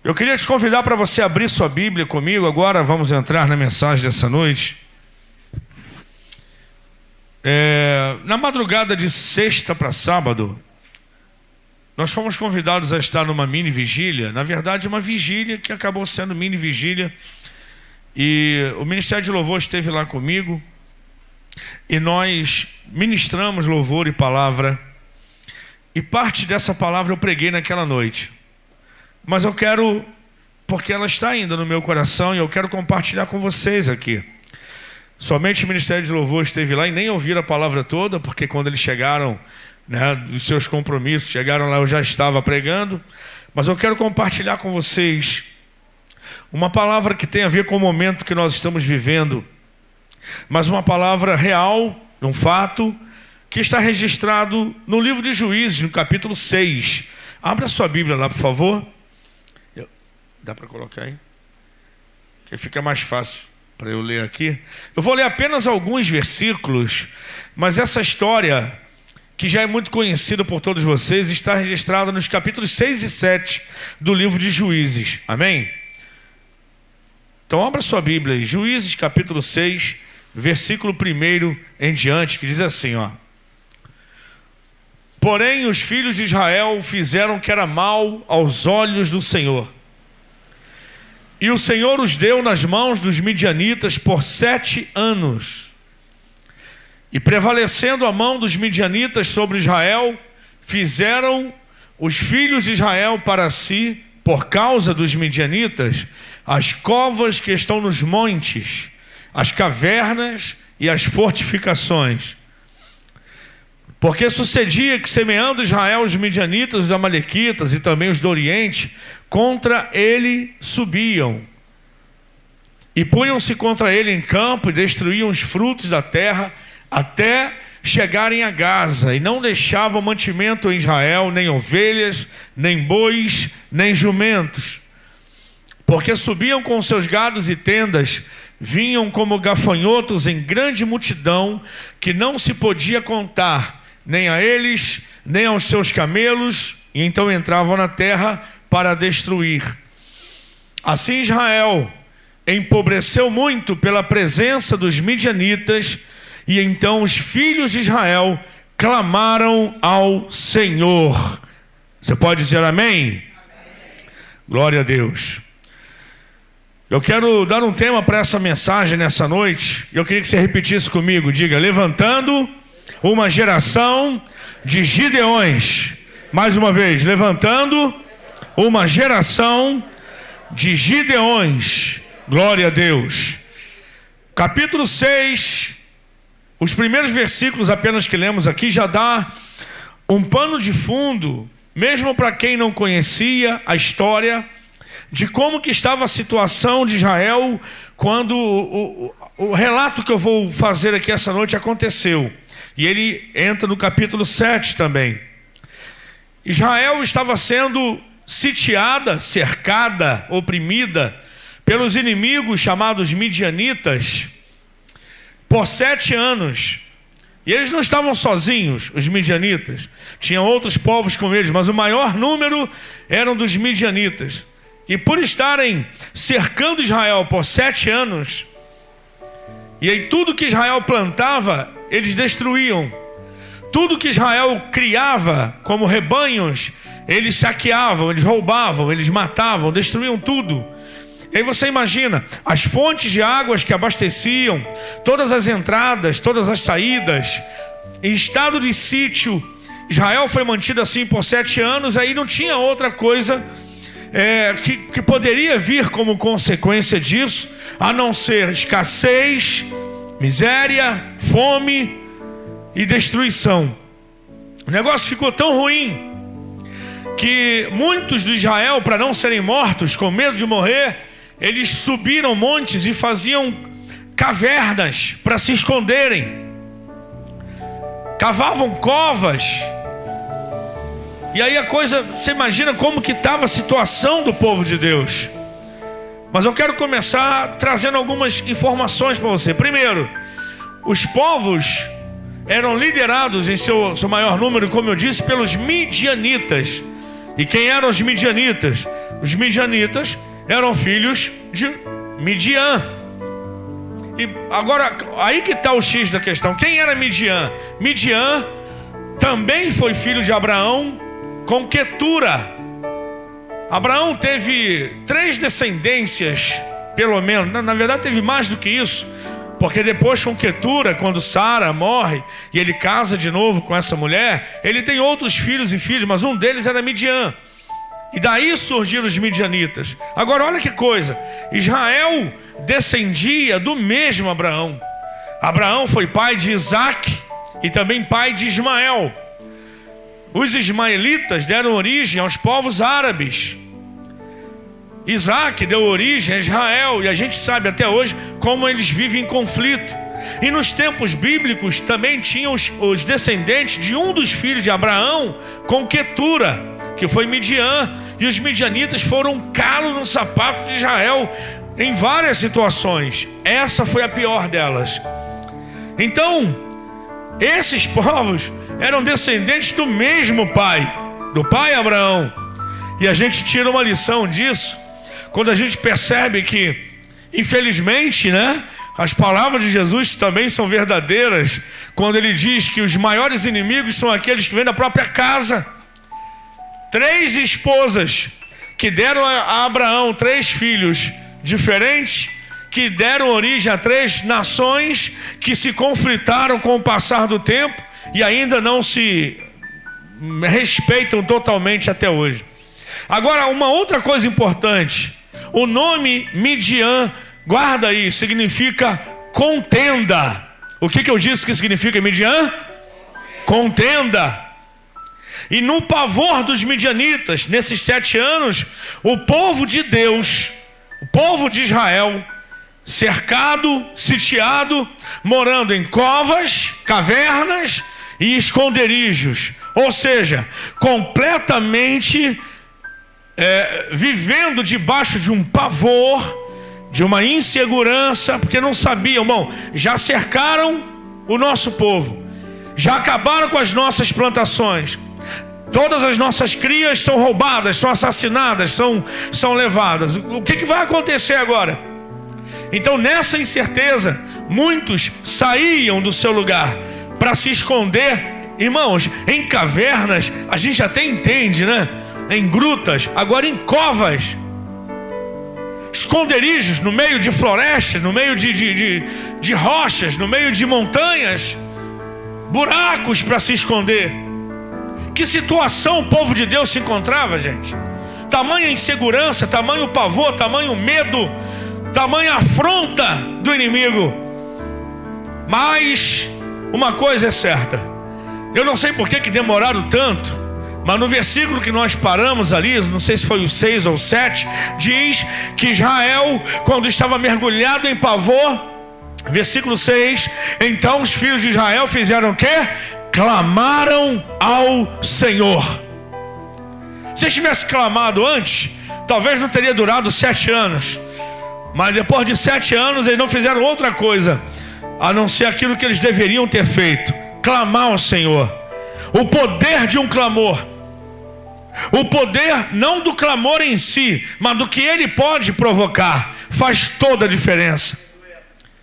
Eu queria te convidar para você abrir sua Bíblia comigo. Agora vamos entrar na mensagem dessa noite. Na madrugada de sexta para sábado, nós fomos convidados a estar numa mini vigília. Na verdade, uma vigília que acabou sendo mini vigília. E o Ministério de Louvor esteve lá comigo. E nós ministramos louvor e palavra. E parte dessa palavra eu preguei naquela noite. Mas eu quero, porque ela está ainda no meu coração, e eu quero compartilhar com vocês aqui. Somente o Ministério de Louvor esteve lá e nem ouviram a palavra toda, porque quando eles chegaram, dos seus compromissos, chegaram lá, eu já estava pregando. Mas eu quero compartilhar com vocês uma palavra que tem a ver com o momento que nós estamos vivendo, mas uma palavra real, um fato, que está registrado no livro de Juízes, no capítulo 6. Abra sua Bíblia lá, por favor. Dá para colocar aí? Que fica mais fácil para eu ler aqui. Eu vou ler apenas alguns versículos, mas essa história, que já é muito conhecida por todos vocês, está registrada nos capítulos 6 e 7 do livro de Juízes. Amém? Então abra sua Bíblia aí, Juízes capítulo 6, versículo 1 em diante, que diz assim, ó. Porém os filhos de Israel fizeram o que era mal aos olhos do Senhor. E o Senhor os deu nas mãos dos midianitas por 7 anos. E prevalecendo a mão dos midianitas sobre Israel, fizeram os filhos de Israel para si, por causa dos midianitas, as covas que estão nos montes, as cavernas e as fortificações. Porque sucedia que, semeando Israel os midianitas, os amalequitas e também os do Oriente, contra ele subiam. E punham-se contra ele em campo e destruíam os frutos da terra até chegarem a Gaza. E não deixavam mantimento em Israel, nem ovelhas, nem bois, nem jumentos. Porque subiam com seus gados e tendas, vinham como gafanhotos em grande multidão, que não se podia contar, nem a eles, nem aos seus camelos, e então entravam na terra para destruir. Assim Israel empobreceu muito pela presença dos midianitas, e então os filhos de Israel clamaram ao Senhor. Você pode dizer amém? Amém. Glória a Deus. Eu quero dar um tema para essa mensagem nessa noite. Eu queria que você repetisse comigo. Diga: levantando uma geração de Gideões. Mais uma vez, levantando uma geração de Gideões. Glória a Deus. Capítulo 6, os primeiros versículos apenas que lemos aqui já dá um pano de fundo, mesmo para quem não conhecia a história, de como que estava a situação de Israel quando o relato que eu vou fazer aqui essa noite aconteceu. E ele entra no capítulo 7 também. Israel estava sendo sitiada, cercada, oprimida pelos inimigos chamados midianitas por 7 anos. E eles não estavam sozinhos, os midianitas. Tinham outros povos com eles, mas o maior número eram dos midianitas. E por estarem cercando Israel por 7 anos, e aí tudo que Israel plantava, eles destruíam. Tudo que Israel criava como rebanhos, eles saqueavam, eles roubavam, eles matavam, destruíam tudo. E aí você imagina, as fontes de águas que abasteciam, todas as entradas, todas as saídas, em estado de sítio, Israel foi mantido assim por 7 anos, aí não tinha outra coisa que poderia vir como consequência disso, a não ser escassez, miséria, fome e destruição. O negócio ficou tão ruim que muitos de Israel, para não serem mortos, com medo de morrer, eles subiram montes e faziam cavernas para se esconderem, cavavam covas. E aí a coisa, você imagina como que estava a situação do povo de Deus. Mas eu quero começar trazendo algumas informações para você. Primeiro, os povos eram liderados em seu maior número, como eu disse, pelos midianitas. E quem eram os midianitas? Os midianitas eram filhos de Midian. E agora, aí que está o X da questão. Quem era Midian? Midian também foi filho de Abraão com Quetura. Abraão teve 3 descendências, pelo menos. Na verdade teve mais do que isso, porque depois com Quetura, quando Sara morre e ele casa de novo com essa mulher, ele tem outros filhos e filhas, mas um deles era Midian. E daí surgiram os midianitas. Agora olha que coisa, Israel descendia do mesmo Abraão. Abraão foi pai de Isaac e também pai de Ismael. Os ismaelitas deram origem aos povos árabes. Isaac deu origem a Israel, e a gente sabe até hoje como eles vivem em conflito. E nos tempos bíblicos também tinham os descendentes de um dos filhos de Abraão com Quetura, que foi Midian. E os midianitas foram um calo no sapato de Israel em várias situações. Essa foi a pior delas. Então, esses povos eram descendentes do mesmo pai, do pai Abraão. E a gente tira uma lição disso quando a gente percebe que, infelizmente, né, as palavras de Jesus também são verdadeiras, quando ele diz que os maiores inimigos são aqueles que vêm da própria casa. 3 esposas que deram a Abraão 3 filhos diferentes, que deram origem a 3 nações que se conflitaram com o passar do tempo e ainda não se respeitam totalmente até hoje. Agora, uma outra coisa importante: o nome Midian, guarda aí, significa contenda. O que eu disse que significa Midian? Contenda. E no pavor dos midianitas, nesses 7 anos, o povo de Deus, o povo de Israel, cercado, sitiado, morando em covas, cavernas e esconderijos. Ou seja, completamente vivendo debaixo de um pavor, de uma insegurança, porque não sabiam, bom, já cercaram o nosso povo, já acabaram com as nossas plantações, todas as nossas crias são roubadas, são assassinadas, são levadas. O que vai acontecer agora? Então, nessa incerteza, muitos saíam do seu lugar para se esconder. Irmãos, em cavernas a gente até entende, né? Em grutas, agora em covas, esconderijos no meio de florestas, no meio de rochas, no meio de montanhas, buracos para se esconder. Que situação o povo de Deus se encontrava, gente? Tamanha insegurança, tamanho pavor, tamanho medo, tamanha afronta do inimigo. Mas uma coisa é certa, eu não sei por que demoraram tanto, mas no versículo que nós paramos ali, não sei se foi o 6 ou 7, diz que Israel, quando estava mergulhado em pavor, versículo 6, então os filhos de Israel fizeram o quê? Clamaram ao Senhor. Se eles tivessem clamado antes, talvez não teria durado 7 anos. Mas depois de 7 anos, eles não fizeram outra coisa a não ser aquilo que eles deveriam ter feito: clamar ao Senhor. O poder de um clamor, o poder não do clamor em si, mas do que ele pode provocar, faz toda a diferença.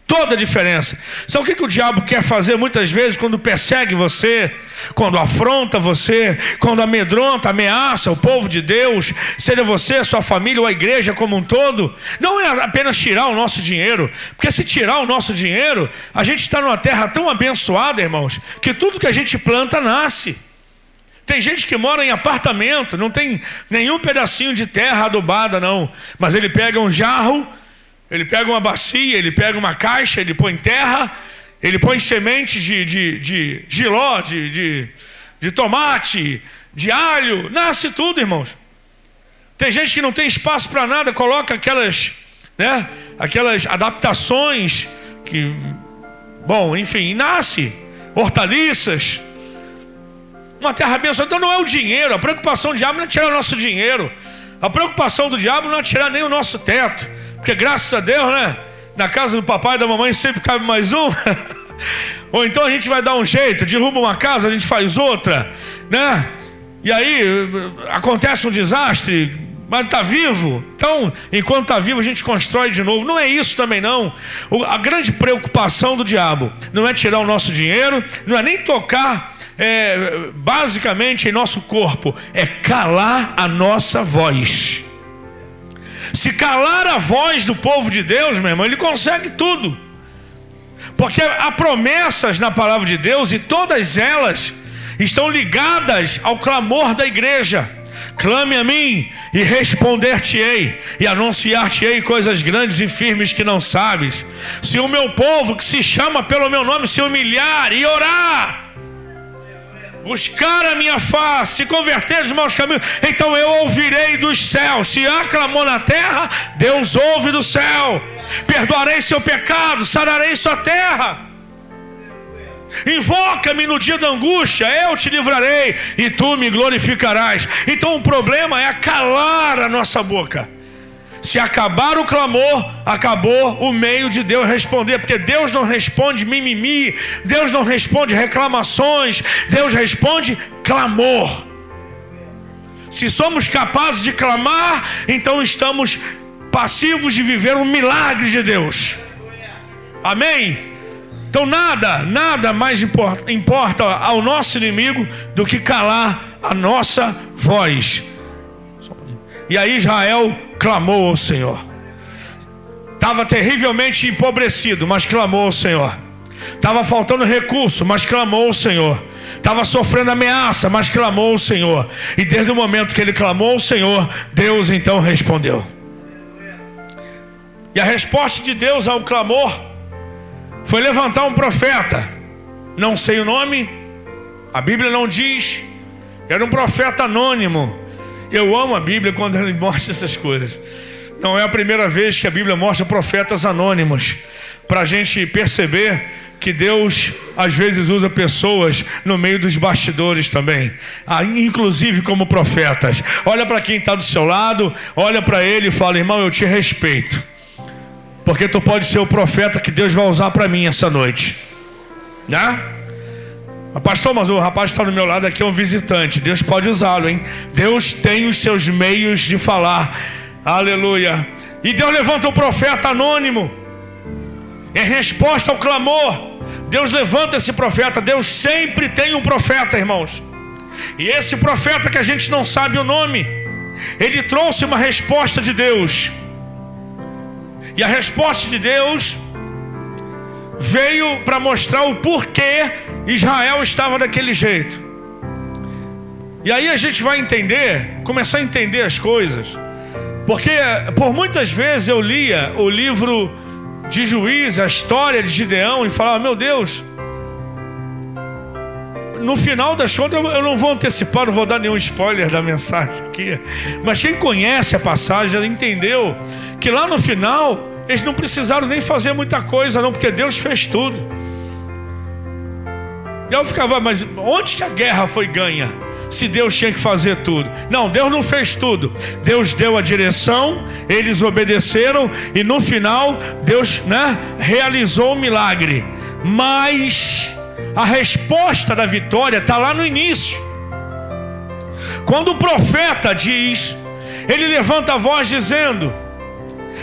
Toda a diferença. Sabe o que o diabo quer fazer muitas vezes quando persegue você, quando afronta você, quando amedronta, ameaça o povo de Deus, seja você, a sua família ou a igreja como um todo? Não é apenas tirar o nosso dinheiro, porque se tirar o nosso dinheiro, a gente está numa terra tão abençoada, irmãos, que tudo que a gente planta nasce. Tem gente que mora em apartamento, não tem nenhum pedacinho de terra adubada não, mas ele pega um jarro, ele pega uma bacia, ele pega uma caixa, ele põe terra, ele põe sementes de jiló, de tomate, de alho, nasce tudo, irmãos. Tem gente que não tem espaço para nada, coloca aquelas adaptações que, bom, enfim, nasce, hortaliças, uma terra abençoada. Então não é o dinheiro, a preocupação do diabo não é tirar o nosso dinheiro, a preocupação do diabo não é tirar nem o nosso teto. Porque graças a Deus, né? Na casa do papai e da mamãe sempre cabe mais um. Ou então a gente vai dar um jeito, derruba uma casa, a gente faz outra, né? E aí acontece um desastre, Mas está vivo? Então, enquanto está vivo, a gente constrói de novo. Não é isso também não. A grande preocupação do diabo não é tirar o nosso dinheiro, não é nem tocar basicamente em nosso corpo, é calar a nossa voz. Se calar a voz do povo de Deus, meu irmão, ele consegue tudo. Porque há promessas na palavra de Deus e todas elas estão ligadas ao clamor da igreja. Clame a mim e responder-te-ei e anunciar-te-ei coisas grandes e firmes que não sabes. Se o meu povo que se chama pelo meu nome se humilhar e orar, buscar a minha face, se converter dos maus caminhos, então eu ouvirei dos céus. Se há clamor na terra, Deus ouve do céu. Perdoarei seu pecado, sararei sua terra. Invoca-me no dia da angústia, eu te livrarei e tu me glorificarás. Então o problema é calar a nossa boca. Se acabar o clamor, acabou o meio de Deus responder, porque Deus não responde mimimi, Deus não responde reclamações, Deus responde clamor. Se somos capazes de clamar, então estamos passivos de viver um milagre de Deus. Amém? Então nada mais importa ao nosso inimigo do que calar a nossa voz. E aí Israel clamou ao Senhor. Estava terrivelmente empobrecido, mas clamou ao Senhor. Estava faltando recurso, mas clamou ao Senhor. Estava sofrendo ameaça, mas clamou ao Senhor. E desde o momento que ele clamou ao Senhor, Deus então respondeu. E a resposta de Deus ao clamor foi levantar um profeta. Não sei o nome, a Bíblia não diz. Era um profeta anônimo. Eu amo a Bíblia quando ela mostra essas coisas. Não é a primeira vez que a Bíblia mostra profetas anônimos, para a gente perceber que Deus às vezes usa pessoas no meio dos bastidores também, inclusive como profetas. Olha para quem está do seu lado, olha para ele e fala: irmão, eu te respeito, porque tu pode ser o profeta que Deus vai usar para mim essa noite, né? Pastor, mas o rapaz que está do meu lado aqui é um visitante. Deus pode usá-lo, hein? Deus tem os seus meios de falar. Aleluia. E Deus levanta um profeta anônimo em resposta ao clamor. Deus levanta esse profeta. Deus sempre tem um profeta, irmãos. E esse profeta que a gente não sabe o nome, ele trouxe uma resposta de Deus. E a resposta de Deus veio para mostrar o porquê Israel estava daquele jeito. E aí a gente vai entender, começar a entender as coisas. Porque por muitas vezes eu lia o livro de Juízes, a história de Gideão, e falava: meu Deus, no final das contas eu não vou antecipar, não vou dar nenhum spoiler da mensagem aqui, mas quem conhece a passagem entendeu que lá no final eles não precisaram nem fazer muita coisa não, porque Deus fez tudo. E eu ficava: mas onde que a guerra foi ganha, se Deus tinha que fazer tudo? Não, Deus não fez tudo. Deus deu a direção, eles obedeceram, e no final Deus, realizou o milagre. Mas a resposta da vitória está lá no início. Quando o profeta diz, ele levanta a voz dizendo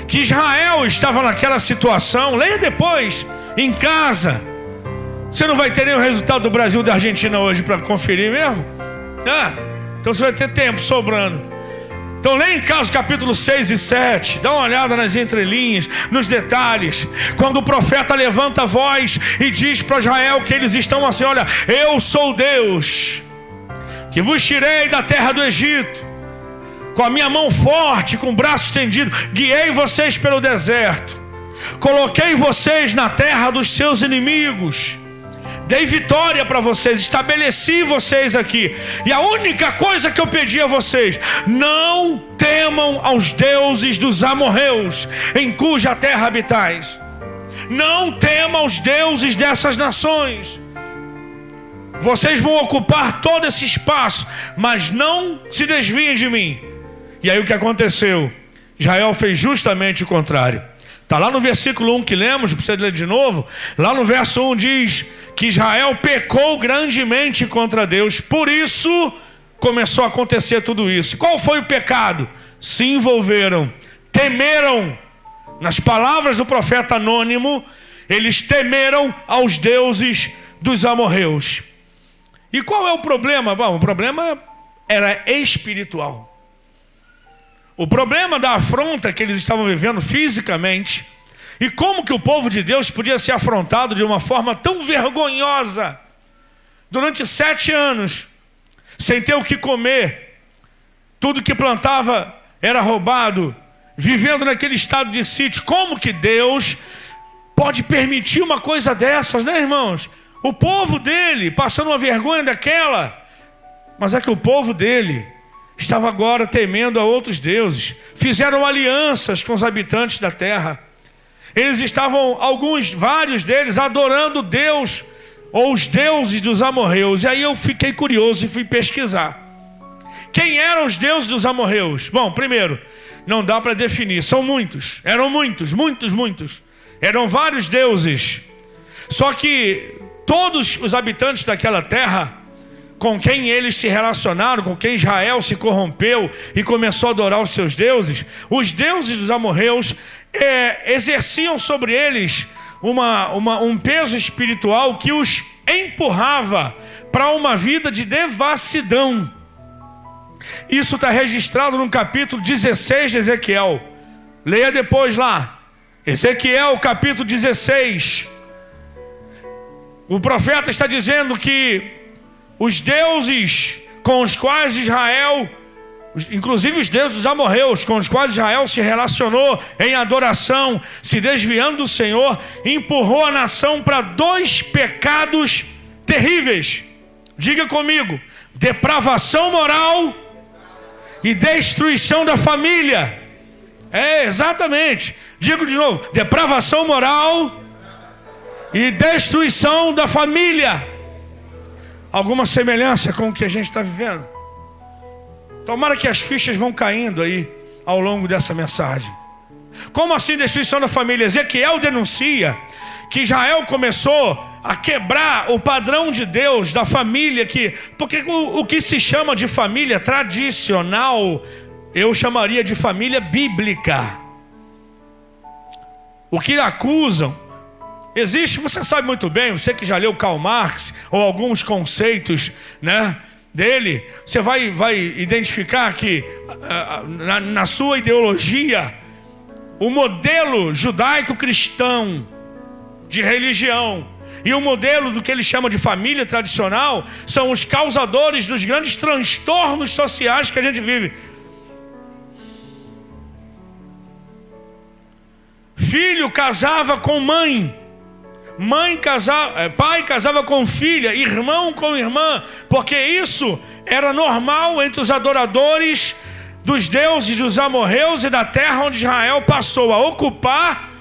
que Israel estava naquela situação. Leia depois em casa. Você não vai ter nem o resultado do Brasil e da Argentina hoje para conferir mesmo? Então você vai ter tempo sobrando. Então leia em casa capítulo 6 e 7. Dá uma olhada nas entrelinhas, nos detalhes. Quando o profeta levanta a voz e diz para Israel que eles estão assim: olha, eu sou Deus que vos tirei da terra do Egito, com a minha mão forte, com o braço estendido, guiei vocês pelo deserto, coloquei vocês na terra dos seus inimigos, dei vitória para vocês, estabeleci vocês aqui. E a única coisa que eu pedi a vocês: não temam aos deuses dos amorreus, em cuja terra habitais. Não temam aos deuses dessas nações. Vocês vão ocupar todo esse espaço, mas não se desviem de mim. E aí o que aconteceu? Israel fez justamente o contrário. Está lá no versículo 1 que lemos, não precisa ler de novo. Lá no verso 1 diz que Israel pecou grandemente contra Deus. Por isso começou a acontecer tudo isso. Qual foi o pecado? se envolveram, temeram. Nas palavras do profeta anônimo, eles temeram aos deuses dos amorreus. E qual é o problema? Bom, o problema era espiritual. O problema da afronta que eles estavam vivendo fisicamente, e como que o povo de Deus podia ser afrontado de uma forma tão vergonhosa durante 7 anos, sem ter o que comer, tudo que plantava era roubado, vivendo naquele estado de sítio. Como que Deus pode permitir uma coisa dessas, né, irmãos? O povo dele passando uma vergonha daquela. Mas é que o povo dele estava agora temendo a outros deuses. Fizeram alianças com os habitantes da terra. Eles estavam, vários deles, adorando Deus ou os deuses dos amorreus. E aí eu fiquei curioso e fui pesquisar. Quem eram os deuses dos amorreus? Bom, primeiro, não dá para definir, são muitos, eram muitos. Eram vários deuses. Só que todos os habitantes daquela terra, com quem eles se relacionaram, com quem Israel se corrompeu e começou a adorar os seus deuses, os deuses dos amorreus exerciam sobre eles um peso espiritual que os empurrava para uma vida de devassidão. Isso está registrado no capítulo 16 de Ezequiel. Leia depois lá. Ezequiel capítulo 16. O profeta está dizendo que os deuses com os quais Israel, inclusive os deuses dos amorreus, com os quais Israel se relacionou em adoração, se desviando do Senhor, empurrou a nação para 2 pecados terríveis. Diga comigo: depravação moral e destruição da família. Exatamente. Digo de novo: depravação moral e destruição da família. Alguma semelhança com o que a gente está vivendo? Tomara que as fichas vão caindo aí ao longo dessa mensagem. Como assim destruição da família? Ezequiel denuncia que Israel começou a quebrar o padrão de Deus da família, porque o que se chama de família tradicional, eu chamaria de família bíblica. O que acusam, existe, você sabe muito bem, você que já leu Karl Marx, ou alguns conceitos, né, dele, você vai identificar que na sua ideologia, o modelo judaico-cristão de religião e o modelo do que ele chama de família tradicional são os causadores dos grandes transtornos sociais que a gente vive. Filho casava com mãe, pai casava com filha, irmão com irmã, porque isso era normal entre os adoradores dos deuses dos amorreus e da terra onde Israel passou a ocupar,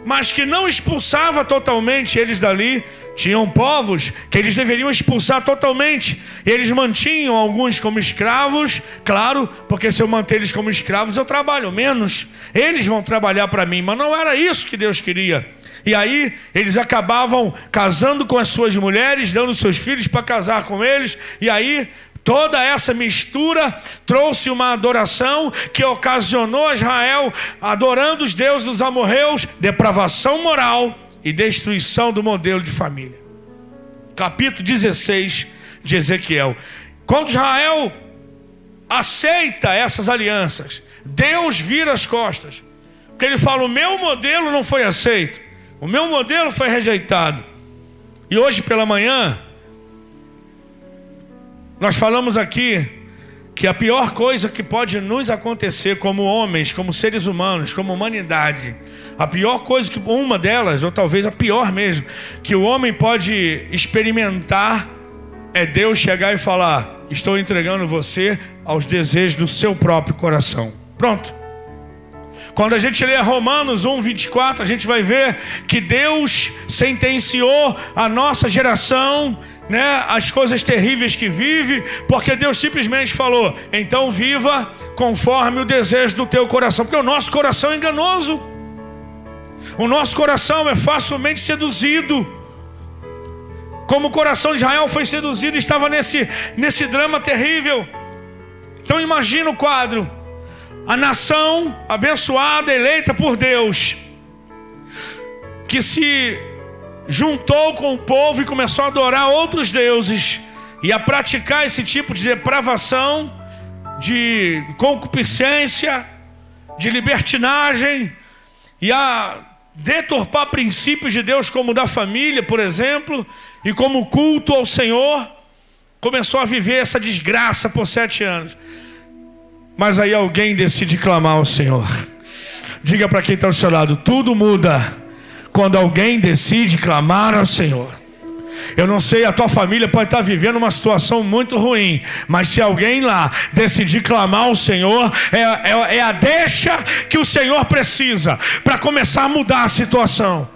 mas que não expulsava totalmente eles dali. Tinham povos que eles deveriam expulsar totalmente. Eles mantinham alguns como escravos, claro, porque se eu manter eles como escravos eu trabalho menos, eles vão trabalhar para mim, mas não era isso que Deus queria. E aí eles acabavam casando com as suas mulheres, dando seus filhos para casar com eles, e aí toda essa mistura trouxe uma adoração que ocasionou a Israel adorando os deuses dos amorreus, depravação moral e destruição do modelo de família. Capítulo 16 de Ezequiel. Quando Israel aceita essas alianças, Deus vira as costas, porque ele fala: o meu modelo não foi aceito, o meu modelo foi rejeitado. E hoje pela manhã nós falamos aqui que a pior coisa que pode nos acontecer como homens, como seres humanos, como humanidade, a pior coisa, uma delas, ou talvez a pior mesmo, que o homem pode experimentar é Deus chegar e falar: estou entregando você aos desejos do seu próprio coração. Pronto. Quando a gente lê Romanos 1:24, a gente vai ver que Deus sentenciou a nossa geração, né, as coisas terríveis que vive, porque Deus simplesmente falou: então viva conforme o desejo do teu coração, porque o nosso coração é enganoso, o nosso coração é facilmente seduzido, como o coração de Israel foi seduzido, estava nesse drama terrível. Então imagina o quadro: a nação abençoada, eleita por Deus, que se juntou com o povo e começou a adorar outros deuses e a praticar esse tipo de depravação, de concupiscência, de libertinagem, e a deturpar princípios de Deus, como o da família, por exemplo, e como o culto ao Senhor, começou a viver essa desgraça por 7 anos. Mas aí alguém decide clamar ao Senhor. Diga para quem está ao seu lado: tudo muda quando alguém decide clamar ao Senhor. Eu não sei, a tua família pode estar vivendo uma situação muito ruim, mas se alguém lá decidir clamar ao Senhor, é a deixa que o Senhor precisa para começar a mudar a situação.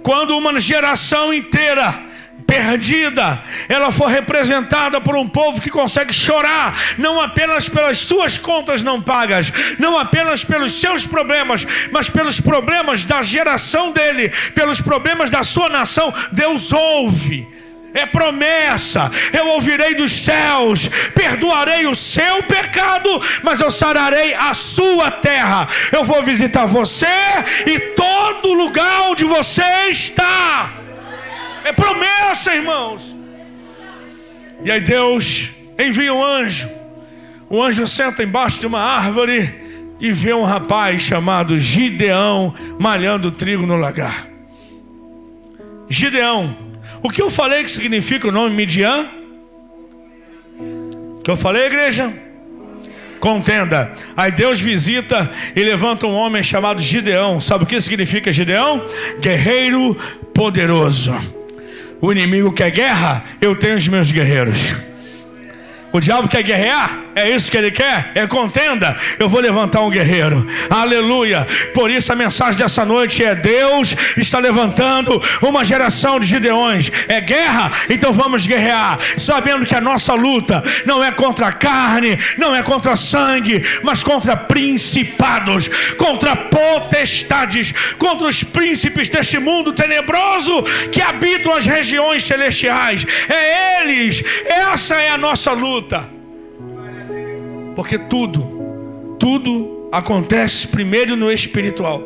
Quando uma geração inteira perdida, ela for representada por um povo que consegue chorar, não apenas pelas suas contas não pagas, não apenas pelos seus problemas, mas pelos problemas da geração dele, pelos problemas da sua nação. Deus ouve. É promessa: eu ouvirei dos céus, perdoarei o seu pecado, mas eu sararei a sua terra. Eu vou visitar você e todo lugar onde você está. É promessa, irmãos. E aí Deus envia um anjo. O anjo senta embaixo de uma árvore e vê um rapaz chamado Gideão malhando trigo no lagar. Gideão. O que eu falei que significa o nome Midian? O que eu falei, igreja? Contenda. Aí Deus visita e levanta um homem chamado Gideão. Sabe o que significa Gideão? Guerreiro poderoso. O inimigo quer guerra, eu tenho os meus guerreiros. O diabo quer guerrear? É isso que ele quer? É contenda? Eu vou levantar um guerreiro. Aleluia. Por isso a mensagem dessa noite é: Deus está levantando uma geração de Gideões. É guerra? Então vamos guerrear, sabendo que a nossa luta não é contra a carne, não é contra sangue, mas contra principados, contra potestades, contra os príncipes deste mundo tenebroso que habitam as regiões celestiais. É eles. Essa é a nossa luta. Porque tudo acontece primeiro no espiritual.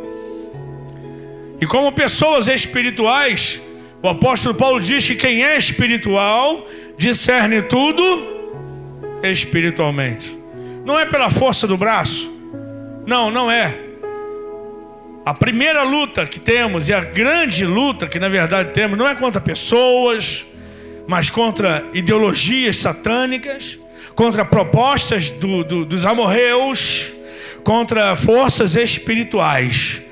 E como pessoas espirituais, o apóstolo Paulo diz que quem é espiritual discerne tudo espiritualmente. Não é pela força do braço. Não é. A primeira luta que temos, e a grande luta que na verdade temos, não é contra pessoas, mas contra ideologias satânicas, contra propostas dos amorreus, contra forças espirituais.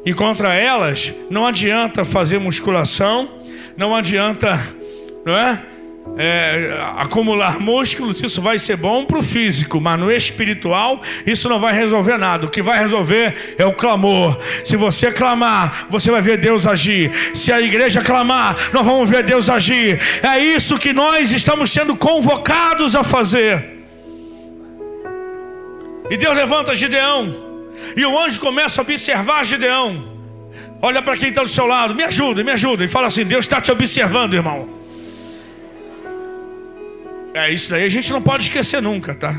E contra elas não adianta fazer musculação, não adianta, acumular músculos. Isso vai ser bom para o físico, mas no espiritual isso não vai resolver nada. O que vai resolver é o clamor. Se você clamar, você vai ver Deus agir. Se a igreja clamar, nós vamos ver Deus agir. É isso que nós estamos sendo convocados a fazer. E Deus levanta Gideão, e o anjo começa a observar Gideão. Olha para quem está do seu lado: me ajuda, e fala assim: Deus está te observando, irmão. Isso daí a gente não pode esquecer nunca, tá?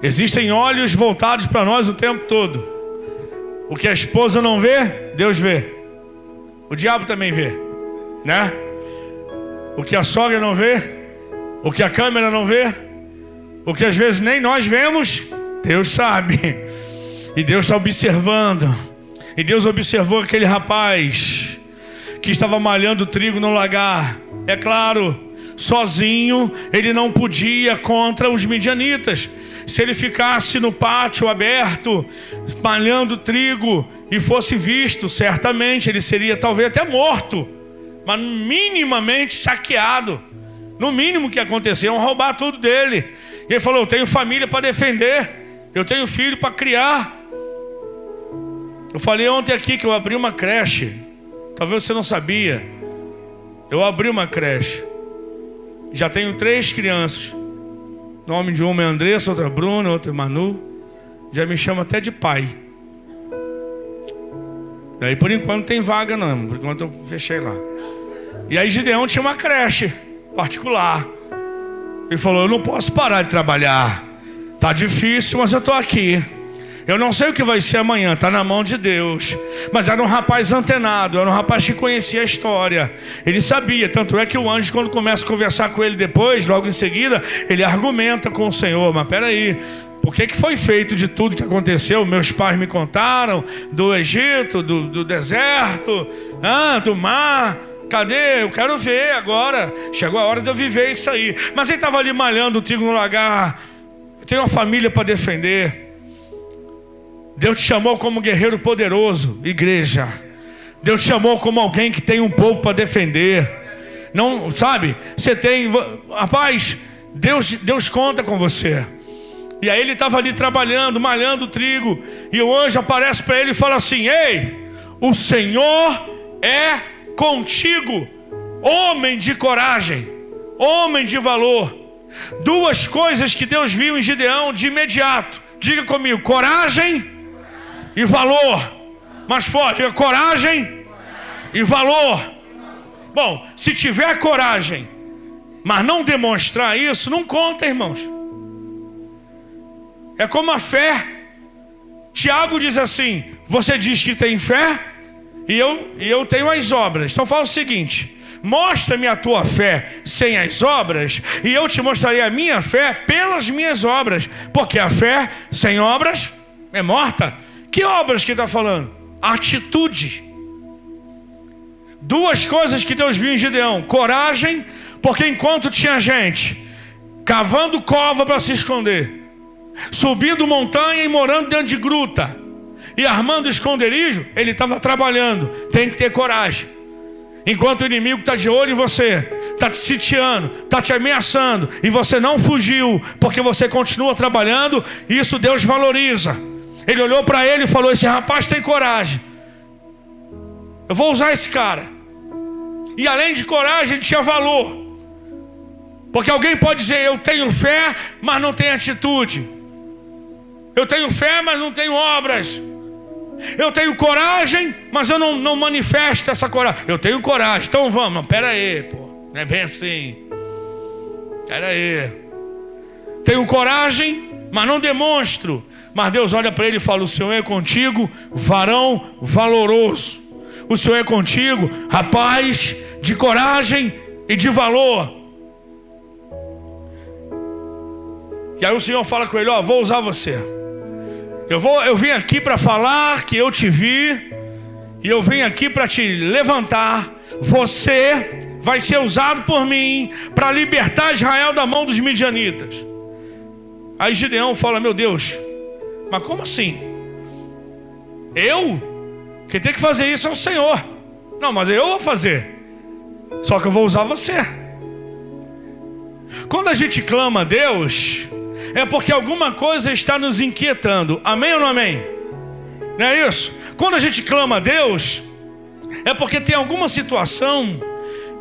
Existem olhos voltados para nós o tempo todo. O que a esposa não vê, Deus vê. O diabo também vê, né? O que a sogra não vê, o que a câmera não vê, o que às vezes nem nós vemos, Deus sabe. E Deus está observando. E Deus observou aquele rapaz que estava malhando trigo no lagar. É claro, sozinho ele não podia contra os midianitas. Se ele ficasse no pátio aberto malhando trigo e fosse visto, certamente ele seria talvez até morto, mas minimamente saqueado. No mínimo que aconteceu, iam roubar tudo dele. E ele falou: eu tenho família para defender, eu tenho filho para criar. Eu falei ontem aqui que eu abri uma creche. Talvez você não sabia. Eu abri uma creche. Já tenho 3 crianças. O nome de uma é Andressa, outra Bruna, outra é Manu. Já me chama até de pai. Daí por enquanto tem vaga não. Por enquanto eu fechei lá. E aí Gideão tinha uma creche particular. Ele falou: eu não posso parar de trabalhar. Tá difícil, mas eu estou aqui. Eu não sei o que vai ser amanhã, está na mão de Deus. Mas era um rapaz antenado, era um rapaz que conhecia a história. Ele sabia, tanto é que o anjo, quando começa a conversar com ele depois, logo em seguida, ele argumenta com o Senhor. Mas peraí, por que foi feito de tudo que aconteceu? Meus pais me contaram do Egito, do deserto, do mar. Cadê? Eu quero ver agora. Chegou a hora de eu viver isso aí. Mas ele estava ali malhando o trigo no lagar. Eu tenho uma família para defender. Deus te chamou como guerreiro poderoso, igreja. Deus te chamou como alguém que tem um povo para defender. Não, sabe? Você tem, rapaz, Deus conta com você. E aí ele estava ali trabalhando, malhando o trigo, e o anjo aparece para ele e fala assim: ei, o Senhor é contigo, homem de coragem, homem de valor. Duas coisas que Deus viu em Gideão de imediato. Diga comigo: coragem e valor. Mais forte, diga: coragem e valor. Bom, se tiver coragem, mas não demonstrar isso, não conta, irmãos. É como a fé. Tiago diz assim: você diz que tem fé e eu tenho as obras. Então fala o seguinte: mostra-me a tua fé sem as obras, e eu te mostrarei a minha fé pelas minhas obras. Porque a fé sem obras é morta. Que obras que está falando? Atitude. Duas coisas que Deus viu em Gideão: coragem, porque enquanto tinha gente cavando cova para se esconder, subindo montanha e morando dentro de gruta e armando esconderijo, ele estava trabalhando. Tem que ter coragem. Enquanto o inimigo está de olho em você, está te sitiando, está te ameaçando, e você não fugiu, porque você continua trabalhando, isso Deus valoriza. Ele olhou para ele e falou: esse rapaz tem coragem, eu vou usar esse cara. E além de coragem, ele tinha valor. Porque alguém pode dizer: eu tenho fé, mas não tenho atitude. Eu tenho fé, mas não tenho obras. Eu tenho coragem, mas eu não manifesto essa coragem. Eu tenho coragem, então vamos. Não, pera aí, pô, não é bem assim. Pera aí. Tenho coragem, mas não demonstro. Mas Deus olha para ele e fala: o Senhor é contigo, varão valoroso. O Senhor é contigo, rapaz de coragem e de valor. E aí o Senhor fala com ele: ó, vou usar você. Eu vim aqui para falar que eu te vi, e eu vim aqui para te levantar. Você vai ser usado por mim para libertar Israel da mão dos midianitas. Aí Gideão fala: meu Deus, mas como assim? Eu? Quem tem que fazer isso é o Senhor. Não, mas eu vou fazer. Só que eu vou usar você. Quando a gente clama a Deus, é porque alguma coisa está nos inquietando. Amém ou não amém? Não é isso? Quando a gente clama a Deus, é porque tem alguma situação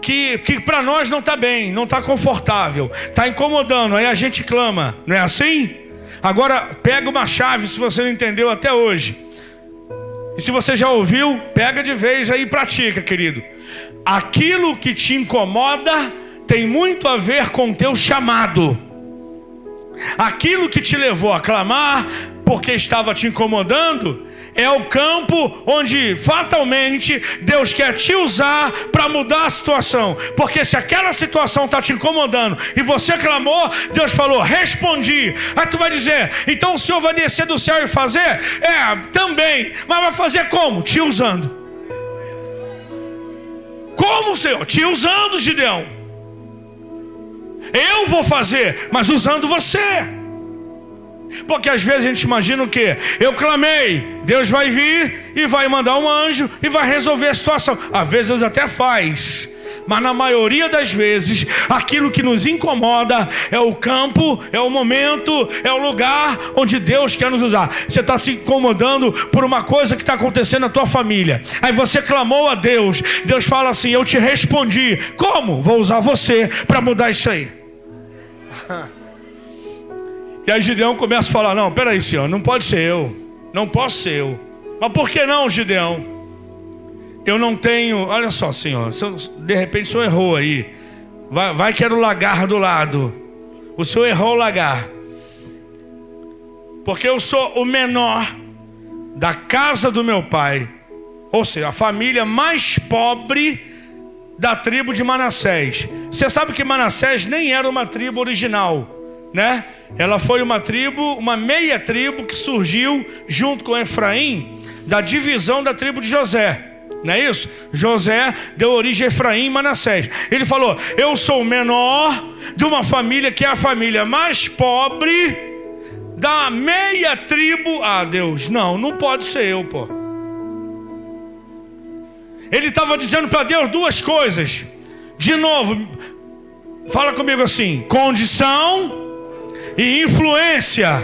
que para nós não está bem, não está confortável, está incomodando. Aí a gente clama, não é assim? Agora pega uma chave, se você não entendeu até hoje. E se você já ouviu, pega de vez aí e pratica, querido. Aquilo que te incomoda tem muito a ver com o teu chamado. Aquilo que te levou a clamar porque estava te incomodando é o campo onde fatalmente Deus quer te usar para mudar a situação. Porque se aquela situação está te incomodando e você clamou, Deus falou: respondi. Aí tu vai dizer: então o Senhor vai descer do céu e fazer? Também. Mas vai fazer como? Te usando. Como, Senhor? Te usando, Gideão. Eu vou fazer, mas usando você. Porque às vezes a gente imagina o quê? Eu clamei, Deus vai vir e vai mandar um anjo e vai resolver a situação. Às vezes Deus até faz, mas na maioria das vezes aquilo que nos incomoda é o campo, é o momento, é o lugar onde Deus quer nos usar. Você está se incomodando por uma coisa que está acontecendo na tua família. Aí você clamou a Deus, Deus fala assim: eu te respondi. Como? Vou usar você para mudar isso aí. E aí Gideão começa a falar: não, peraí, Senhor, não pode ser eu, não posso ser eu. Mas por que não, Gideão? Eu não tenho, olha só, Senhor, de repente o Senhor errou aí. Vai que era o lagar do lado. O Senhor errou o lagar. porque eu sou o menor da casa do meu pai. Ou seja, a família mais pobre da tribo de Manassés. Você sabe que Manassés nem era uma tribo original, né? Ela foi uma tribo, uma meia tribo que surgiu junto com Efraim, da divisão da tribo de José. Não é isso? José deu origem a Efraim e Manassés. Ele falou: eu sou o menor de uma família que é a família mais pobre da meia tribo. Ah, Deus, não pode ser eu, pô. Ele estava dizendo para Deus duas coisas. De novo, fala comigo assim: condição e influência.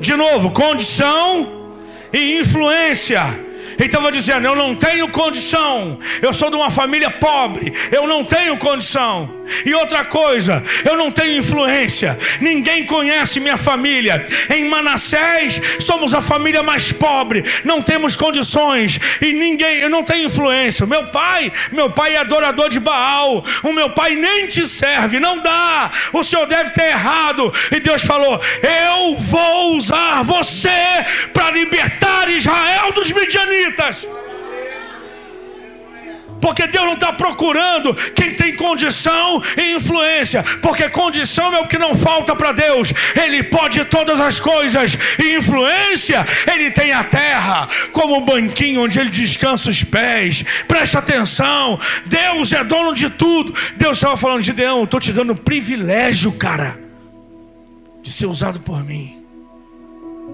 De novo, condição e influência. Ele estava dizendo: eu não tenho condição, eu sou de uma família pobre, eu não tenho condição. E outra coisa, eu não tenho influência, ninguém conhece minha família. Em Manassés somos a família mais pobre, não temos condições e eu não tenho influência. Meu pai é adorador de Baal, o meu pai nem te serve, não dá, o senhor deve ter errado. E Deus falou: eu vou usar você para libertar Israel dos midianitas. Porque Deus não está procurando quem tem condição e influência, porque condição é o que não falta para Deus. Ele pode todas as coisas, e influência, Ele tem a terra como um banquinho onde Ele descansa os pés. Preste atenção, Deus é dono de tudo. Deus estava falando: Gideão, eu estou te dando o privilégio, cara, de ser usado por mim.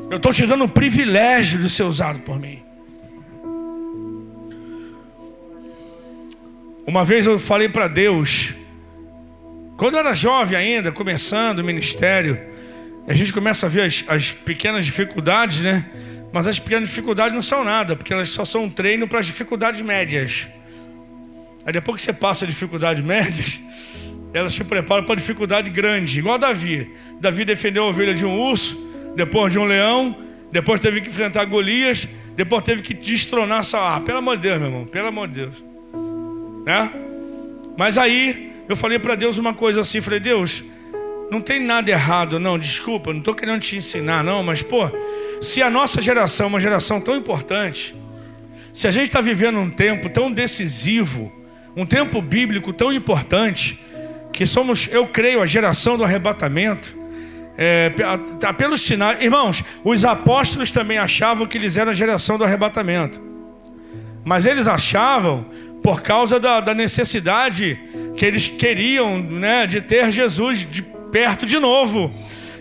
Eu estou te dando o privilégio de ser usado por mim. Uma vez eu falei para Deus, quando eu era jovem ainda, começando o ministério, a gente começa a ver as pequenas dificuldades, né? Mas as pequenas dificuldades não são nada, porque elas só são um treino para as dificuldades médias. Aí depois que você passa a dificuldades médias, elas te preparam para a dificuldade grande, igual Davi. Davi defendeu a ovelha de um urso, depois de um leão, depois teve que enfrentar Golias, depois teve que destronar Saul. Pelo amor de Deus, meu irmão, pelo amor de Deus. Né? Mas aí eu falei para Deus uma coisa assim, falei: Deus, não tem nada errado não, desculpa, não estou querendo te ensinar não, mas pô, se a nossa geração é uma geração tão importante, se a gente está vivendo um tempo tão decisivo, um tempo bíblico tão importante, que somos, eu creio, a geração do arrebatamento, pelos sinais, irmãos, os apóstolos também achavam que eles eram a geração do arrebatamento, mas eles achavam por causa da necessidade que eles queriam, né, de ter Jesus de perto de novo.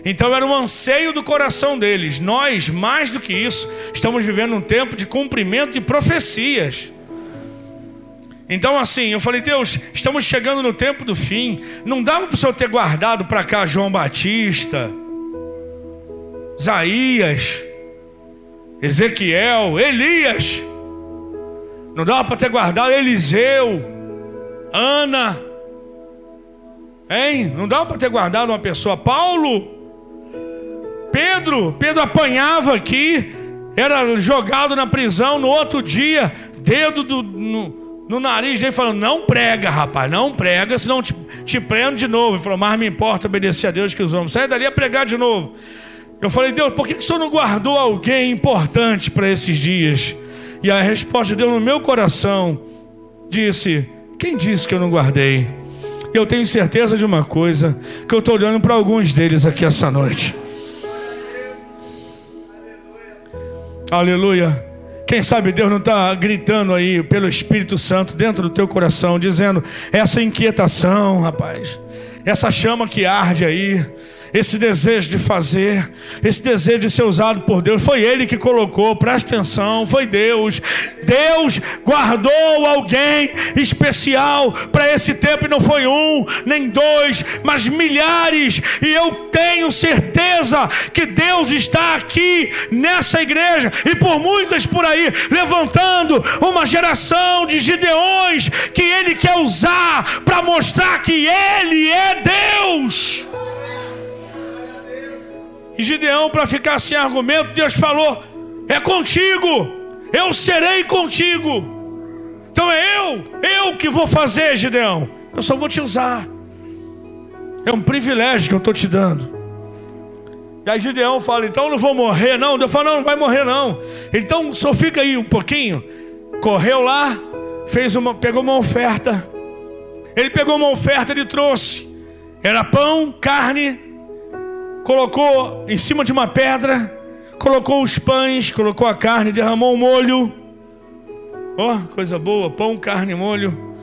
Então era um anseio do coração deles. Nós, mais do que isso, estamos vivendo um tempo de cumprimento de profecias. Então assim, eu falei: Deus, estamos chegando no tempo do fim. Não dava para o Senhor ter guardado para cá João Batista, Isaías, Ezequiel, Elias. Não dava para ter guardado Eliseu, Ana, hein? Não dava para ter guardado uma pessoa. Paulo, Pedro apanhava aqui, era jogado na prisão. No outro dia, dedo no nariz dele, falando: não prega, rapaz, não prega, senão te prendo de novo. Ele falou: mais me importa obedecer a Deus que os homens. Sai dali a pregar de novo. Eu falei: Deus, por que o Senhor não guardou alguém importante para esses dias? E a resposta deu no meu coração, disse: quem disse que eu não guardei? Eu tenho certeza de uma coisa, que eu estou olhando para alguns deles aqui essa noite. Aleluia. Quem sabe Deus não está gritando aí pelo Espírito Santo dentro do teu coração, dizendo: essa inquietação, rapaz, essa chama que arde aí, esse desejo de fazer, esse desejo de ser usado por Deus, foi Ele que colocou, presta atenção, foi Deus. Deus guardou alguém especial para esse tempo, e não foi um, nem dois, mas milhares. E eu tenho certeza que Deus está aqui nessa igreja, e por muitas por aí, levantando uma geração de Gideões, que Ele quer usar para mostrar que Ele é Deus. E Gideão, para ficar sem argumento, Deus falou: é contigo, eu serei contigo. Então é eu que vou fazer, Gideão. Eu só vou te usar. É um privilégio que eu estou te dando. E aí Gideão fala, então eu não vou morrer não. Deus fala, não vai morrer não. Então só fica aí um pouquinho. Correu lá, pegou uma oferta. Ele pegou uma oferta, ele trouxe. Era pão, carne. Colocou em cima de uma pedra. Colocou os pães, colocou a carne, derramou o molho. Ó, coisa boa, pão, carne, molho.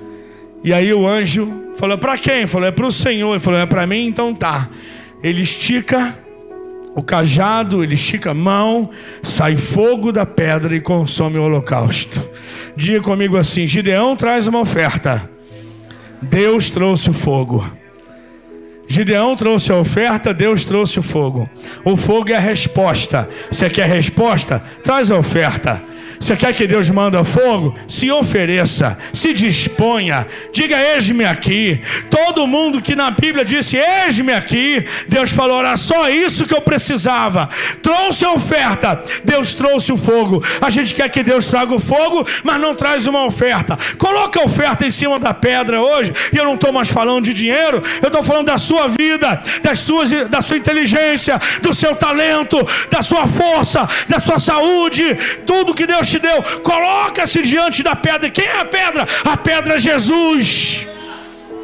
E aí o anjo falou, para quem? Falou, é para o Senhor. Ele falou, é para mim? Então tá. Ele estica o cajado, ele estica a mão, sai fogo da pedra e consome o holocausto. Diga comigo assim, Gideão traz uma oferta, Deus trouxe o fogo. Gideão trouxe a oferta, Deus trouxe o fogo. O fogo é a resposta. Você quer resposta? Traz a oferta. Você quer que Deus manda fogo? Se ofereça, se disponha, diga eis-me aqui. Todo mundo que na Bíblia disse eis-me aqui, Deus falou, era só isso que eu precisava. Trouxe a oferta, Deus trouxe o fogo. A gente quer que Deus traga o fogo, mas não traz uma oferta. Coloca a oferta em cima da pedra hoje. E eu não estou mais falando de dinheiro, eu estou falando da sua vida, da sua inteligência, do seu talento, da sua força, da sua saúde, tudo que Deus te deu. Coloca-se diante da pedra. Quem é a pedra? A pedra é Jesus.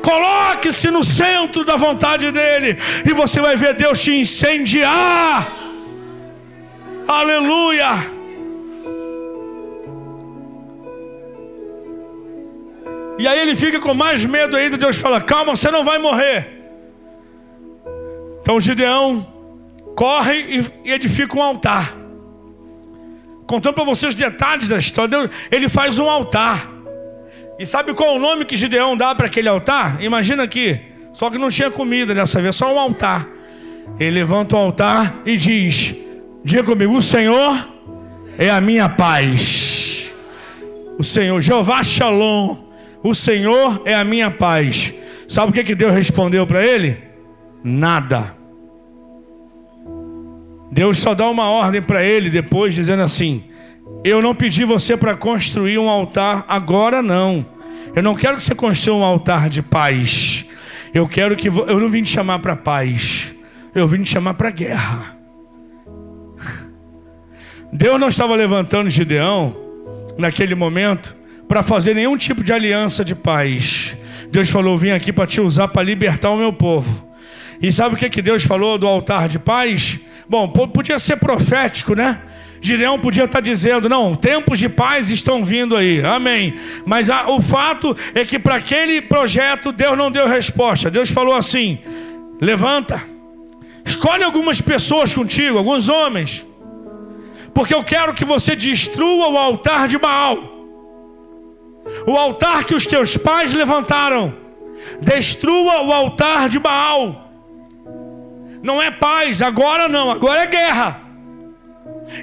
Coloque-se no centro da vontade dele e você vai ver Deus te incendiar. Aleluia. E aí ele fica com mais medo ainda. Deus fala, calma, você não vai morrer. Então Gideão corre e edifica um altar. Contando para vocês os detalhes da história, ele faz um altar. E sabe qual é o nome que Gideão dá para aquele altar? Imagina aqui, só que não tinha comida dessa vez, só um altar. Ele levanta o altar e diz, diga comigo, o Senhor é a minha paz. O Senhor, Jeová Shalom, o Senhor é a minha paz. Sabe o que Deus respondeu para ele? Nada. Deus só dá uma ordem para ele depois, dizendo assim, eu não pedi você para construir um altar agora não. Eu não quero que você construa um altar de paz. Eu não vim te chamar para paz. Eu vim te chamar para guerra. Deus não estava levantando Gideão naquele momento para fazer nenhum tipo de aliança de paz. Deus falou, vim aqui para te usar para libertar o meu povo. E sabe o que Deus falou do altar de paz? Bom, podia ser profético, né? Gideão podia estar dizendo, não, tempos de paz estão vindo aí, amém. Mas o fato é que para aquele projeto Deus não deu resposta. Deus falou assim, levanta, escolhe algumas pessoas contigo, alguns homens, porque eu quero que você destrua o altar de Baal, o altar que os teus pais levantaram. Destrua o altar de Baal. Não é paz, agora não, agora é guerra.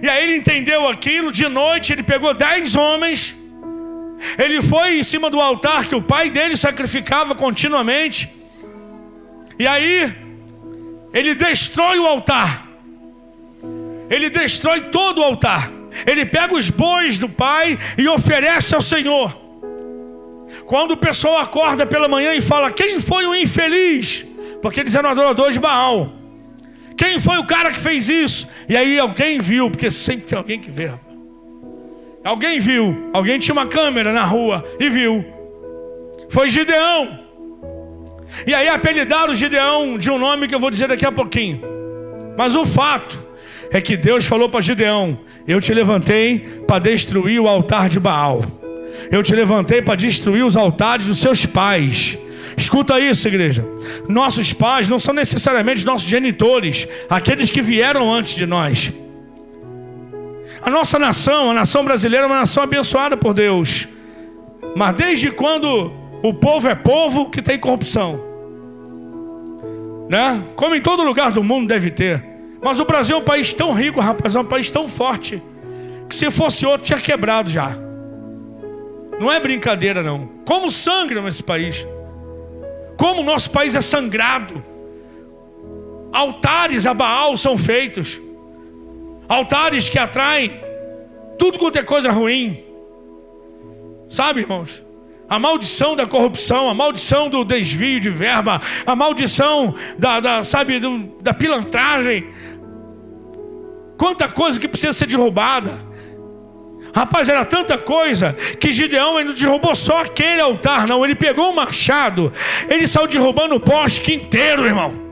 E aí ele entendeu aquilo. De noite ele pegou 10 homens. Ele foi em cima do altar que o pai dele sacrificava continuamente. E aí ele destrói o altar. Ele destrói todo o altar. Ele pega os bois do pai e oferece ao Senhor. Quando o pessoal acorda pela manhã e fala, quem foi o infeliz? Porque eles eram adoradores de Baal. Quem foi o cara que fez isso? E aí alguém viu, porque sempre tem alguém que vê. Alguém viu, alguém tinha uma câmera na rua e viu. Foi Gideão. E aí apelidaram Gideão de um nome que eu vou dizer daqui a pouquinho. Mas o fato é que Deus falou para Gideão, eu te levantei para destruir o altar de Baal. Eu te levantei para destruir os altares dos seus pais. Escuta isso, igreja. Nossos pais não são necessariamente nossos genitores, aqueles que vieram antes de nós. A nossa nação, a nação brasileira, é uma nação abençoada por Deus. Mas desde quando o povo é povo que tem corrupção, né? Como em todo lugar do mundo deve ter. Mas o Brasil é um país tão rico, rapaz, é um país tão forte, que se fosse outro tinha quebrado já. Não é brincadeira não. Como sangra nesse país. Como o nosso país é sangrado. Altares a Baal são feitos. Altares que atraem tudo quanto é coisa ruim. Sabe, irmãos? A maldição da corrupção, a maldição do desvio de verba, a maldição da pilantragem. Quanta coisa que precisa ser derrubada. Rapaz, era tanta coisa que Gideão ele não derrubou só aquele altar, não. Ele pegou um machado, ele saiu derrubando o bosque inteiro, irmão.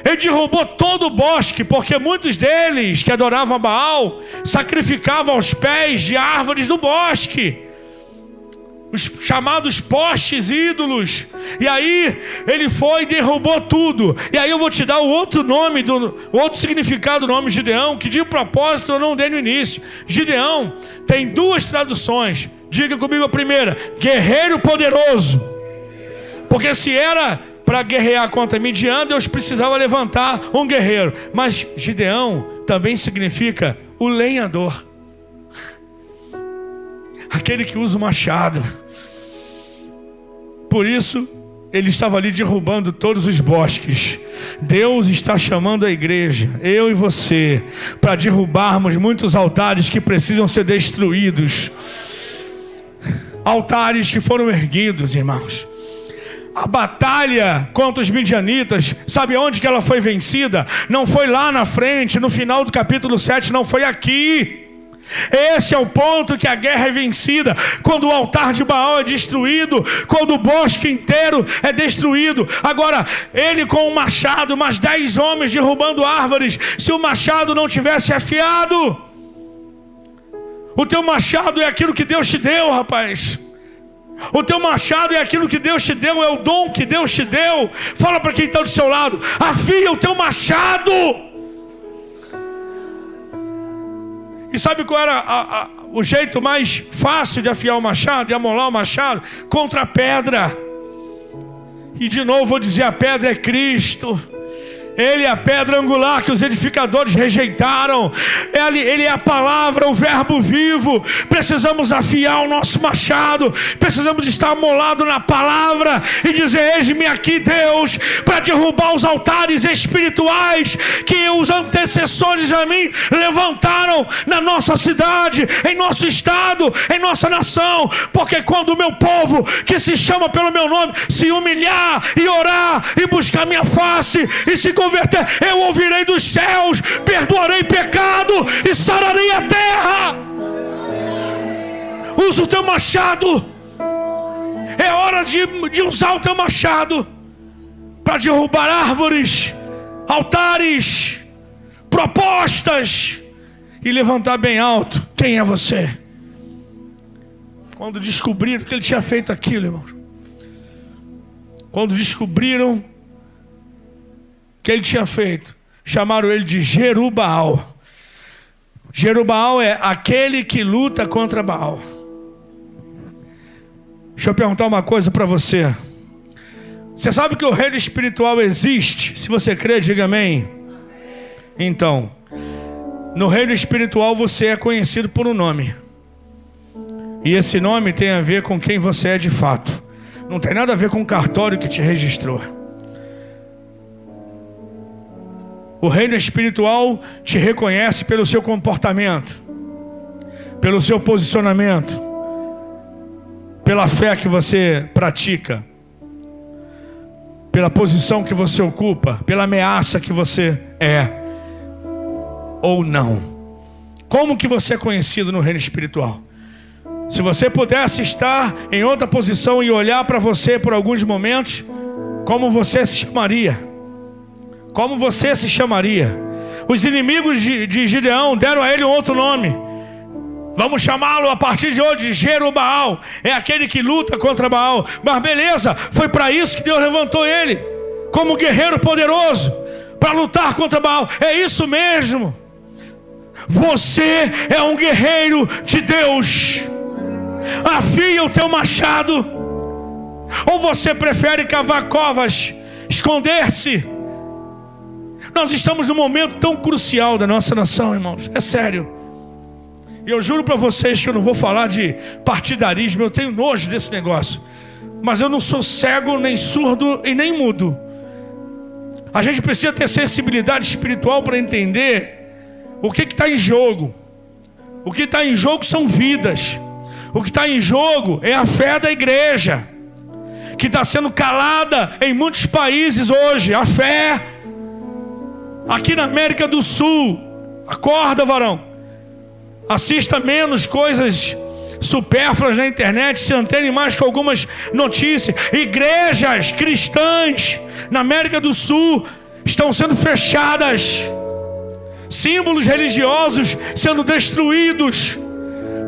Ele derrubou todo o bosque, porque muitos deles que adoravam Baal sacrificavam aos pés de árvores do bosque, os chamados postes ídolos. E aí ele foi e derrubou tudo. E aí eu vou te dar o outro nome, o outro significado do nome Gideão, que de propósito eu não dei no início. Gideão tem duas traduções. Diga comigo a primeira: guerreiro poderoso. Porque se era para guerrear contra Midian, Deus precisava levantar um guerreiro. Mas Gideão também significa o lenhador, aquele que usa o machado. Por isso ele estava ali derrubando todos os bosques. Deus está chamando a igreja, eu e você, para derrubarmos muitos altares que precisam ser destruídos. Altares que foram erguidos, irmãos. A batalha contra os midianitas, sabe onde que ela foi vencida? Não foi lá na frente, no final do capítulo 7, não, foi aqui. Esse é o ponto que a guerra é vencida, quando o altar de Baal é destruído, quando o bosque inteiro é destruído. Agora, ele com um machado, mais 10 homens derrubando árvores. Se o machado não tivesse afiado, o teu machado é aquilo que Deus te deu, rapaz. O teu machado é aquilo que Deus te deu, é o dom que Deus te deu. Fala para quem está do seu lado: afia o teu machado. E sabe qual era o jeito mais fácil de afiar o machado, de amolar o machado? Contra a pedra. E de novo vou dizer, a pedra é Cristo. Ele é a pedra angular que os edificadores rejeitaram. Ele é a palavra, o verbo vivo. Precisamos afiar o nosso machado. Precisamos estar amolado na palavra e dizer: eis-me aqui, Deus, para derrubar os altares espirituais que os antecessores a mim levantaram na nossa cidade, em nosso estado, em nossa nação. Porque quando o meu povo, que se chama pelo meu nome, se humilhar e orar e buscar minha face e se converter, eu ouvirei dos céus, perdoarei pecado e sararei a terra. Usa o teu machado. É hora de usar o teu machado para derrubar árvores, altares, propostas e levantar bem alto: quem é você? Quando descobriram que ele tinha feito aquilo, irmão, quando descobriram que ele tinha feito, chamaram ele de Jerubaal. Jerubaal é aquele que luta contra Baal. Deixa eu perguntar uma coisa para você. Você sabe que o reino espiritual existe? Se você crê, diga amém. Então, no reino espiritual você é conhecido por um nome. E esse nome tem a ver com quem você é de fato. Não tem nada a ver com o cartório que te registrou. O reino espiritual te reconhece pelo seu comportamento, pelo seu posicionamento, pela fé que você pratica, pela posição que você ocupa, pela ameaça que você é ou não. Como que você é conhecido no reino espiritual? Se você pudesse estar em outra posição e olhar para você por alguns momentos, como você se chamaria? Como você se chamaria? Os inimigos de Gideão deram a ele um outro nome. Vamos chamá-lo a partir de hoje de Jerubaal. É aquele que luta contra Baal. Mas beleza, foi para isso que Deus levantou ele, como guerreiro poderoso, para lutar contra Baal. É isso mesmo. Você é um guerreiro de Deus. Afia o teu machado. Ou você prefere cavar covas, esconder-se? Nós estamos num momento tão crucial da nossa nação, irmãos. É sério. E eu juro para vocês que eu não vou falar de partidarismo. Eu tenho nojo desse negócio. Mas eu não sou cego, nem surdo e nem mudo. A gente precisa ter sensibilidade espiritual para entender o que está em jogo. O que está em jogo são vidas. O que está em jogo é a fé da igreja, que está sendo calada em muitos países hoje. A fé. Aqui na América do Sul, Acorda, varão. Assista menos coisas supérfluas na internet, se antene mais com algumas notícias. Igrejas cristãs na América do Sul estão sendo fechadas, símbolos religiosos sendo destruídos,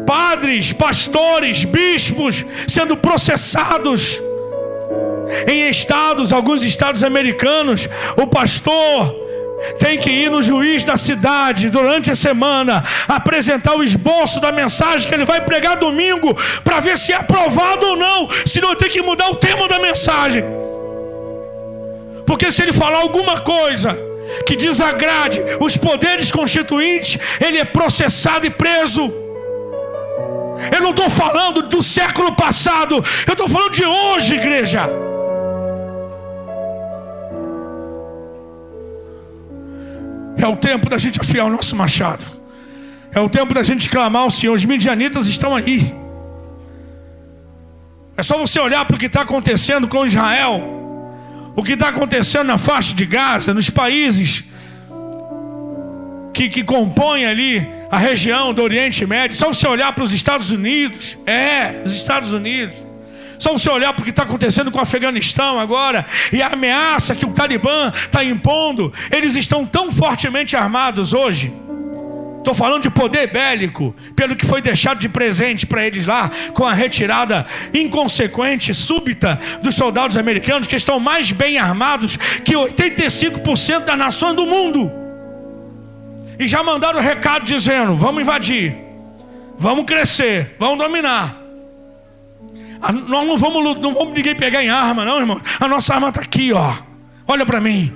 padres, pastores, bispos sendo processados. Em alguns estados americanos, o pastor tem que ir no juiz da cidade durante a semana, apresentar o esboço da mensagem que ele vai pregar domingo, para ver se é aprovado ou não, senão tem que mudar o tema da mensagem. Porque se ele falar alguma coisa que desagrade os poderes constituintes, ele é processado e preso. Eu não estou falando do século passado, eu estou falando de hoje, igreja. É o tempo da gente afiar o nosso machado. É o tempo da gente clamar ao Senhor. Os midianitas estão aí. É só você olhar para o que está acontecendo com Israel, o que está acontecendo na faixa de Gaza, nos países que compõem ali a região do Oriente Médio. Só você olhar para os Estados Unidos. Os Estados Unidos. Só você olhar para o que está acontecendo com o Afeganistão agora, e a ameaça que o Talibã está impondo. Eles estão tão fortemente armados hoje. Estou falando de poder bélico, pelo que foi deixado de presente para eles lá, com a retirada inconsequente, súbita dos soldados americanos, que estão mais bem armados que 85% das nações do mundo. E já mandaram o recado dizendo: vamos invadir, vamos crescer, vamos dominar. Nós não vamos ninguém pegar em arma, não, irmão. A nossa arma está aqui, ó. Olha para mim.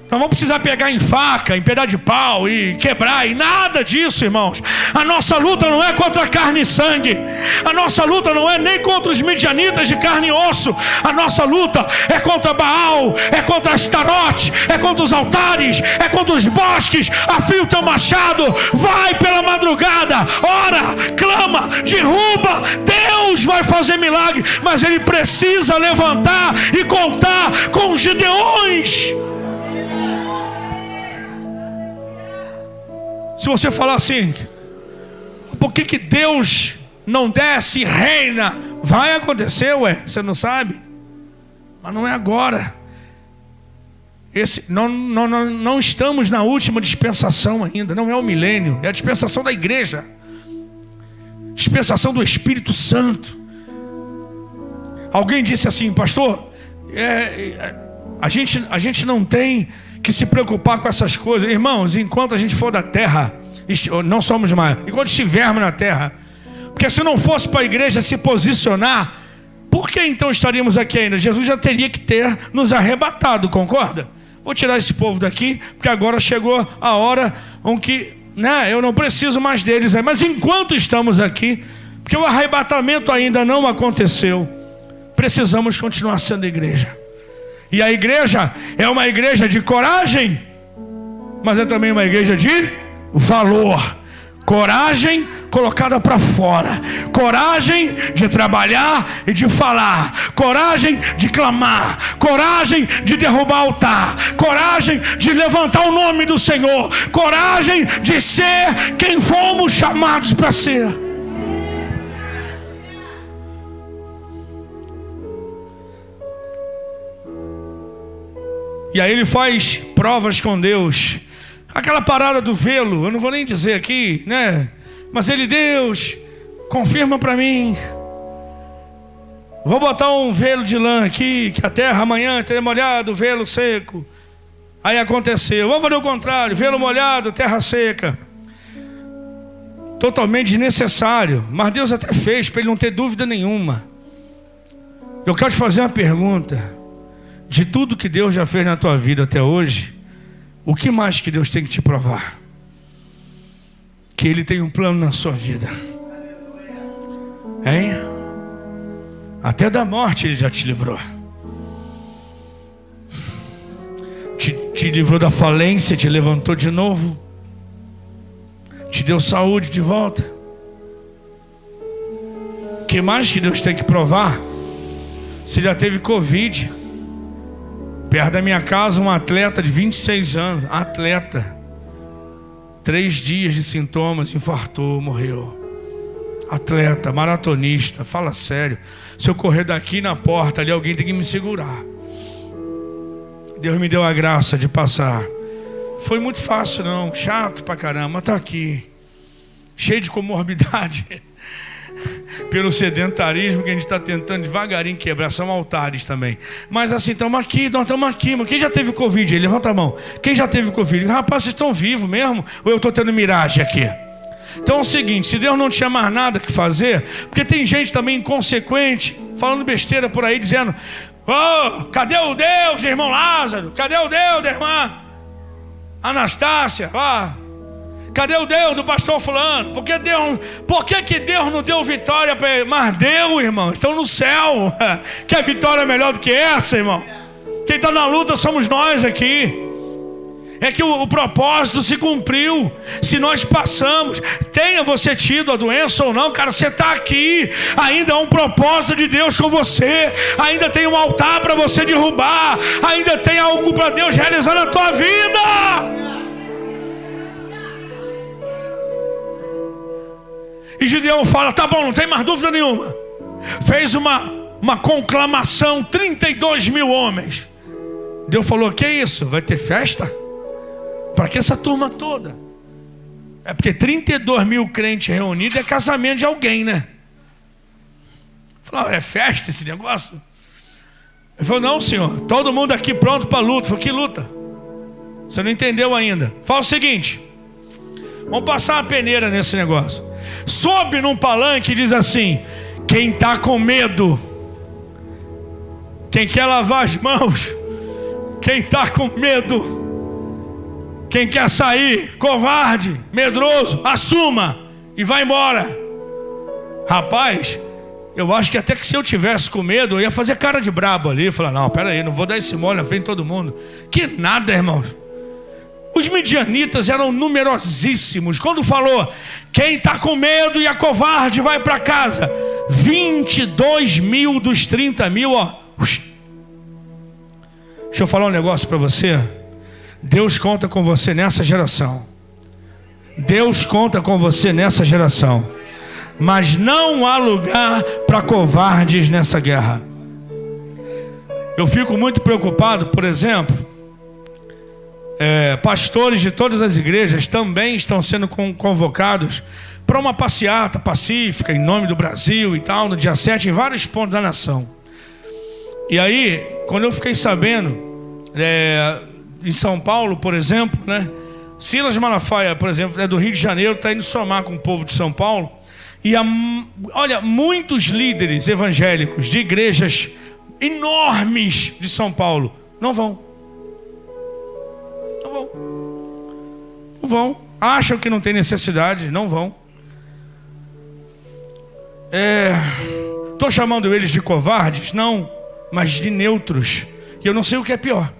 Não vamos precisar pegar em faca, em pedaço de pau e quebrar, e nada disso, irmãos. A nossa luta não é contra carne e sangue. A nossa luta não é nem contra os midianitas de carne e osso. A nossa luta é contra Baal, é contra Astarote, é contra os altares, é contra os bosques. Afia o teu machado, vai pela madrugada, ora, clama, derruba. Deus vai fazer milagre, mas Ele precisa levantar e contar com os Gideões. Se você falar assim: por que Deus não desce e reina? Vai acontecer, você não sabe? Mas não é agora. Não estamos na última dispensação ainda. Não é o milênio, é a dispensação da igreja, dispensação do Espírito Santo. Alguém disse assim: pastor, a gente não tem que se preocupar com essas coisas. Irmãos, enquanto a gente for da terra, não somos mais, enquanto estivermos na terra. Porque se não fosse para a igreja se posicionar, por que então estaríamos aqui ainda? Jesus já teria que ter nos arrebatado, concorda? Vou tirar esse povo daqui, porque agora chegou a hora em que eu não preciso mais deles. Mas enquanto estamos aqui, porque o arrebatamento ainda não aconteceu, precisamos continuar sendo igreja. E a igreja é uma igreja de coragem, mas é também uma igreja de valor. Coragem colocada para fora, coragem de trabalhar e de falar, coragem de clamar, coragem de derrubar altar, coragem de levantar o nome do Senhor, coragem de ser quem fomos chamados para ser. E aí ele faz provas com Deus. Aquela parada do velo, eu não vou nem dizer aqui, mas Deus, confirma para mim. Vou botar um velo de lã aqui, que a terra amanhã terá molhado, velo seco. Aí aconteceu. Vamos fazer o contrário, velo molhado, terra seca. Totalmente desnecessário, mas Deus até fez para ele não ter dúvida nenhuma. Eu quero te fazer uma pergunta. De tudo que Deus já fez na tua vida até hoje, o que mais que Deus tem que te provar? Que Ele tem um plano na sua vida. Hein? Até da morte Ele já te livrou. Te livrou da falência, te levantou de novo. Te deu saúde de volta. O que mais que Deus tem que provar? Se já teve Covid. Perto da minha casa, um atleta de 26 anos, 3 dias de sintomas, infartou, morreu. Atleta, maratonista, fala sério. Se eu correr daqui na porta ali, alguém tem que me segurar. Deus me deu a graça de passar. Foi muito fácil não, chato pra caramba, tá aqui. Cheio de comorbidade. Pelo sedentarismo que a gente está tentando devagarinho quebrar. São altares também. Mas assim, estamos aqui, nós estamos aqui. Mas quem já teve Covid aí? Levanta a mão. Quem já teve Covid? Rapaz, vocês estão vivos mesmo? Ou eu estou tendo miragem aqui? Então é o seguinte, se Deus não tinha mais nada que fazer, porque tem gente também inconsequente, falando besteira por aí, dizendo: oh, cadê o Deus, irmão Lázaro? Cadê o Deus da irmã Anastácia? Cadê o Deus do pastor fulano? Por que Deus não deu vitória para ele? Mas deu, irmão, estão no céu. Quer vitória melhor do que essa, irmão? Quem está na luta somos nós aqui. É que o propósito se cumpriu. Se nós passamos, tenha você tido a doença ou não, cara, você está aqui. Ainda há um propósito de Deus com você. Ainda tem um altar para você derrubar. Ainda tem algo para Deus realizar na tua vida. E Gideão fala: tá bom, não tem mais dúvida nenhuma. Fez uma conclamação, 32 mil homens. Deus falou: que isso? Vai ter festa? Para que essa turma toda? É porque 32 mil crentes reunidos é casamento de alguém, né? Falou: é festa esse negócio? Ele falou: não, senhor, todo mundo aqui pronto para a luta. Falou: que luta? Você não entendeu ainda. Fala o seguinte: vamos passar uma peneira nesse negócio. Sobe num palanque e diz assim: quem está com medo, quem quer lavar as mãos, quem está com medo, quem quer sair, covarde, medroso, assuma e vai embora. Rapaz, eu acho que até que se eu tivesse com medo, eu ia fazer cara de brabo ali, falar: não, pera aí, não vou dar esse mole na frente de todo mundo. Que nada, irmãos. Os midianitas eram numerosíssimos. Quando falou: quem está com medo e é covarde vai para casa, 22 mil dos 30 mil, ó. Deixa eu falar um negócio para você. Deus conta com você nessa geração. Deus conta com você nessa geração. Mas não há lugar para covardes nessa guerra. Eu fico muito preocupado, por exemplo, pastores de todas as igrejas também estão sendo convocados para uma passeata pacífica em nome do Brasil e tal, no dia 7, em vários pontos da nação. E aí, quando eu fiquei sabendo, em São Paulo, por exemplo, né, Silas Malafaia, por exemplo, é do Rio de Janeiro, está indo somar com o povo de São Paulo. E olha, muitos líderes evangélicos de igrejas enormes de São Paulo não vão. Não vão. Acham que não tem necessidade, não vão. Estou chamando eles de covardes? Não, mas de neutros. E eu não sei o que é pior.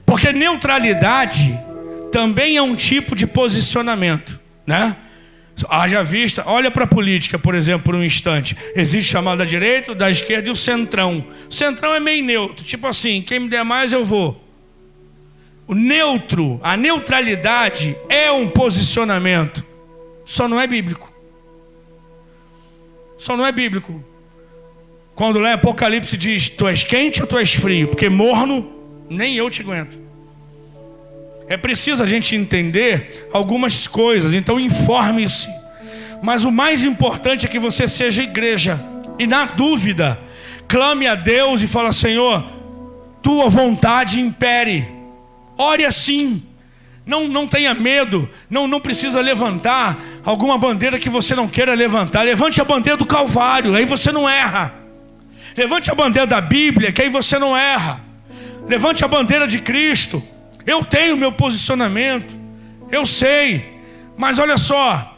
Porque neutralidade também é um tipo de posicionamento, né? Haja vista, olha para a política, por exemplo, por um instante. Existe chamado da direita, da esquerda e o centrão. O centrão é meio neutro, tipo assim, quem me der mais eu vou. O neutro, a neutralidade é um posicionamento, só não é bíblico. Só não é bíblico. Quando lá em Apocalipse diz: tu és quente ou tu és frio? Porque morno, nem eu te aguento. É preciso a gente entender algumas coisas, então informe-se. Mas o mais importante é que você seja igreja. E na dúvida, clame a Deus e fala: Senhor, tua vontade impere. Ore assim. Não tenha medo. Não precisa levantar alguma bandeira que você não queira levantar. Levante a bandeira do Calvário, aí você não erra. Levante a bandeira da Bíblia, que aí você não erra. Levante a bandeira de Cristo. Eu tenho meu posicionamento, eu sei. Mas olha só,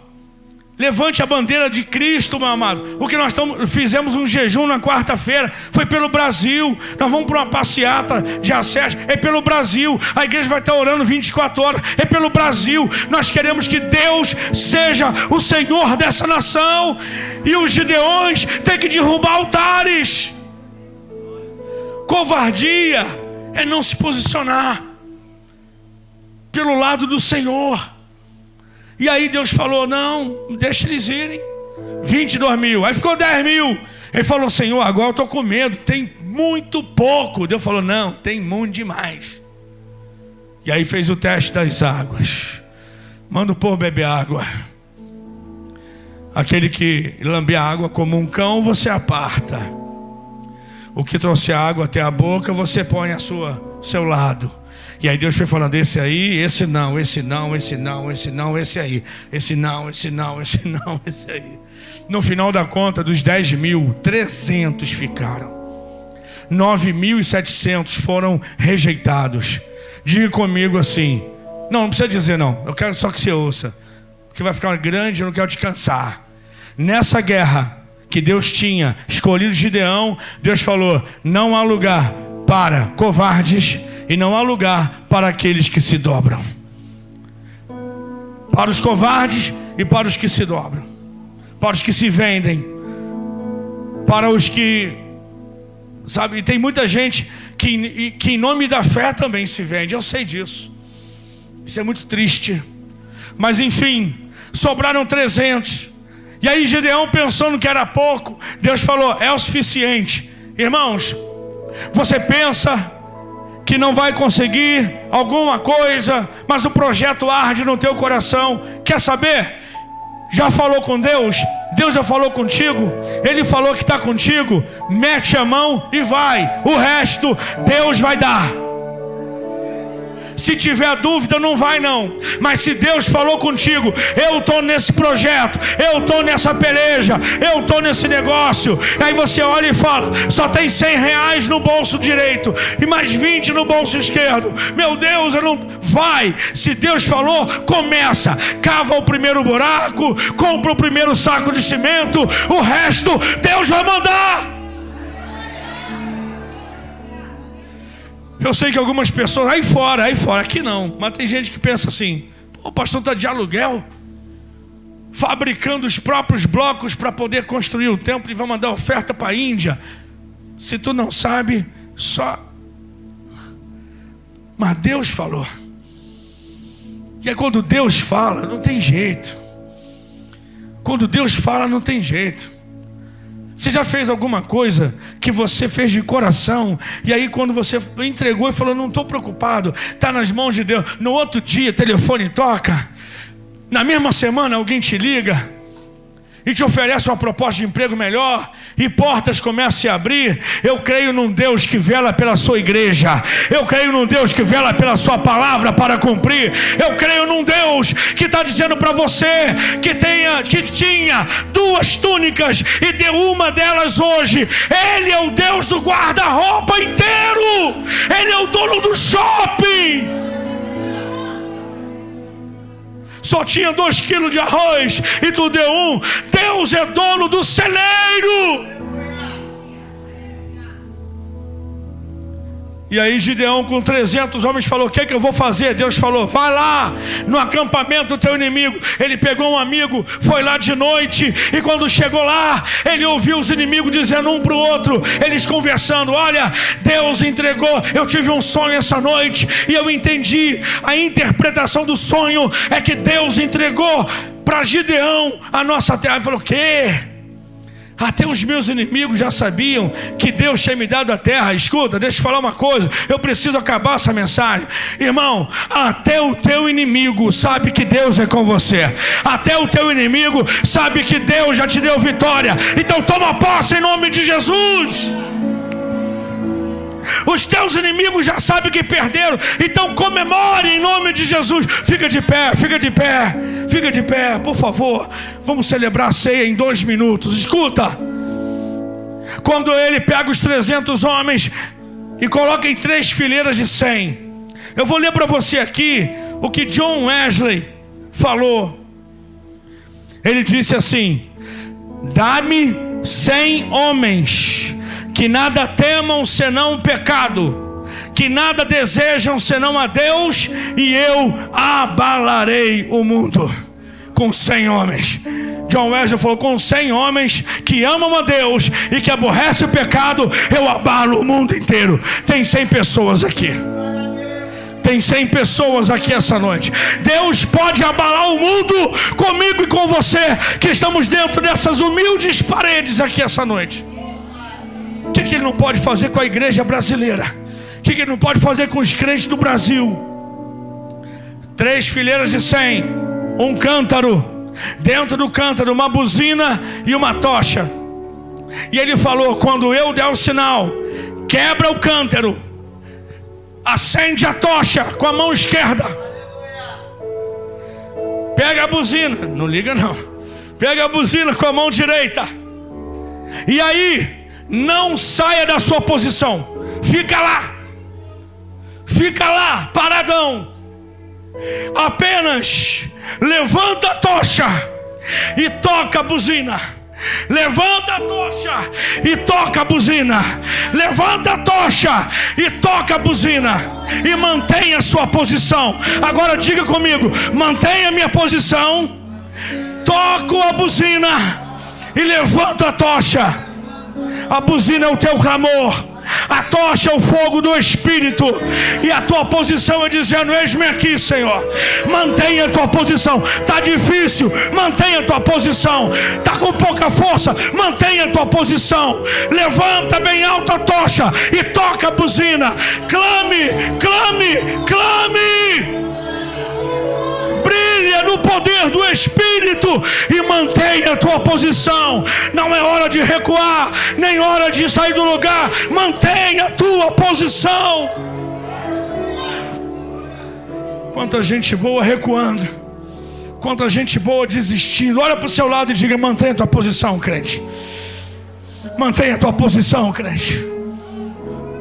levante a bandeira de Cristo, meu amado. O que nós fizemos um jejum na quarta-feira foi pelo Brasil. Nós vamos para uma passeata dia 7, é pelo Brasil. A igreja vai estar orando 24 horas, é pelo Brasil. Nós queremos que Deus seja o Senhor dessa nação. E os gideões têm que derrubar altares. Covardia é não se posicionar pelo lado do Senhor. E aí Deus falou, não, deixa eles irem. 22 mil, aí ficou 10 mil. Ele falou, Senhor, agora eu estou com medo, tem muito pouco. Deus falou, não, tem muito demais. E aí fez o teste das águas. Manda o povo beber água. Aquele que lambe a água como um cão, você aparta. O que trouxe a água até a boca, você põe a seu lado. E aí Deus foi falando, esse aí, esse não, esse não, esse não, esse não, esse aí. Esse não, esse não, esse não, esse aí. No final da conta, dos 10 mil, 300 ficaram. 9.700 foram rejeitados. Diga comigo assim, não precisa dizer não, eu quero só que você ouça, porque vai ficar grande, eu não quero te cansar. Nessa guerra que Deus tinha escolhido Gideão, Deus falou, não há lugar para covardes e não há lugar para aqueles que se dobram. Para os covardes e para os que se dobram, para os que se vendem, para os que, sabe, tem muita gente que em nome da fé também se vende, eu sei disso. Isso é muito triste. Mas enfim, sobraram 300. E aí Gideão, pensando que era pouco, Deus falou, é o suficiente. Irmãos, você pensa que não vai conseguir alguma coisa, mas o projeto arde no teu coração. Quer saber? Já falou com Deus? Deus já falou contigo? Ele falou que está contigo? Mete a mão e vai. O resto Deus vai dar. Se tiver dúvida, não vai não. Mas se Deus falou contigo, eu estou nesse projeto, eu estou nessa peleja, eu estou nesse negócio. Aí você olha e fala, só tem 100 reais no bolso direito e mais 20 no bolso esquerdo. Meu Deus, eu não... Vai. Se Deus falou, começa. Cava o primeiro buraco, compra o primeiro saco de cimento. O resto Deus vai mandar. Eu sei que algumas pessoas, aí fora, aqui não. Mas tem gente que pensa assim, o pastor está de aluguel, fabricando os próprios blocos para poder construir o templo e vai mandar oferta para a Índia. Se tu não sabe, só... Mas Deus falou. E é quando Deus fala, não tem jeito. Quando Deus fala, não tem jeito. Você já fez alguma coisa que você fez de coração, e aí quando você entregou e falou, não estou preocupado, está nas mãos de Deus. No outro dia, telefone toca. Na mesma semana, alguém te liga e te oferece uma proposta de emprego melhor, e portas começam a se abrir. Eu creio num Deus que vela pela sua igreja. Eu creio num Deus que vela pela sua palavra para cumprir. Eu creio num Deus que está dizendo para você que tinha 2 túnicas e deu uma delas hoje. Ele é o Deus do guarda-roupa inteiro. Ele é o dono do shopping. Só tinha 2 quilos de arroz e tu deu 1. Deus é dono do celeiro. E aí Gideão com 300 homens falou, o que eu vou fazer? Deus falou, vai lá no acampamento do teu inimigo. Ele pegou um amigo, foi lá de noite, e quando chegou lá, ele ouviu os inimigos dizendo um para o outro, eles conversando, olha, Deus entregou, eu tive um sonho essa noite, e eu entendi, a interpretação do sonho é que Deus entregou para Gideão a nossa terra. Ele falou, o quê? Até os meus inimigos já sabiam que Deus tinha me dado a terra. Escuta, deixa eu falar uma coisa, eu preciso acabar essa mensagem. Irmão, até o teu inimigo sabe que Deus é com você. Até o teu inimigo sabe que Deus já te deu vitória. Então toma posse em nome de Jesus. Os teus inimigos já sabem que perderam, então comemore em nome de Jesus. Fica de pé, fica de pé, fica de pé, por favor. Vamos celebrar a ceia em 2 minutos. Escuta, quando ele pega os 300 homens e coloca em 3 fileiras de 100, eu vou ler para você aqui o que John Wesley falou. Ele disse assim, dá-me 100 homens que nada temam senão o pecado, que nada desejam senão a Deus, e eu abalarei o mundo. Com 100 homens. John Wesley falou, com 100 homens que amam a Deus e que aborrecem o pecado, eu abalo o mundo inteiro. Tem 100 pessoas aqui. Tem 100 pessoas aqui essa noite. Deus pode abalar o mundo comigo e com você, que estamos dentro dessas humildes paredes aqui essa noite. O que Ele não pode fazer com a igreja brasileira? O que Ele não pode fazer com os crentes do Brasil? 3 fileiras de 100, um cântaro, dentro do cântaro uma buzina e uma tocha. E Ele falou: quando eu der o sinal, quebra o cântaro, acende a tocha com a mão esquerda, pega a buzina, não liga não, pega a buzina com a mão direita, e aí não saia da sua posição, fica lá, paradão, apenas levanta a tocha e toca a buzina. Levanta a tocha e toca a buzina. Levanta a tocha e toca a buzina. E mantenha a sua posição. Agora diga comigo: mantenha a minha posição. Toco a buzina e levanto a tocha. A buzina é o teu clamor, a tocha é o fogo do Espírito, e a tua posição é dizendo: eis-me aqui, Senhor. Mantenha a tua posição. Está difícil, mantenha a tua posição. Está com pouca força, mantenha a tua posição. Levanta bem alto a tocha e toca a buzina. Clame, clame, clame. Brilha no poder do Espírito e mantenha a tua posição. Não é hora de recuar, nem hora de sair do lugar. Mantenha a tua posição. Quanta gente boa recuando, quanta gente boa desistindo. Olha para o seu lado e diga: mantenha a tua posição, crente. Mantenha a tua posição, crente.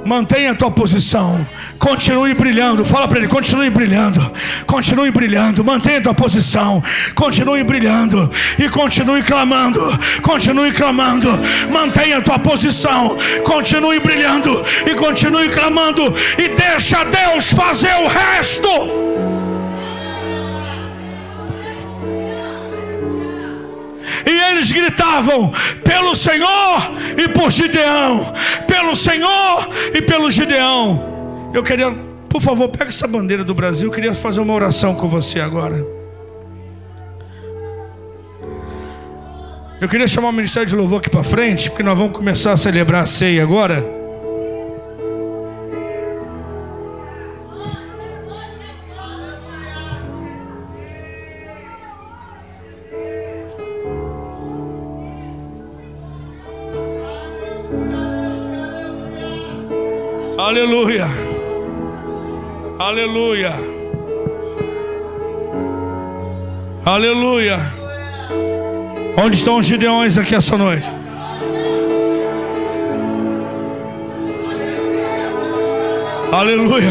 Mantenha a tua posição. Continue brilhando. Fala para ele: continue brilhando. Continue brilhando. Mantenha a tua posição. Continue brilhando. E continue clamando. Continue clamando. Mantenha a tua posição. Continue brilhando. E continue clamando. E deixa Deus fazer o resto. E eles gritavam: pelo Senhor e por Gideão. Pelo Senhor e pelo Gideão. Eu queria, por favor, pega essa bandeira do Brasil. Eu queria fazer uma oração com você agora. Eu queria chamar o Ministério de Louvor aqui para frente, porque nós vamos começar a celebrar a ceia agora. Aleluia, aleluia, aleluia. Onde estão os Gideões aqui essa noite? Aleluia.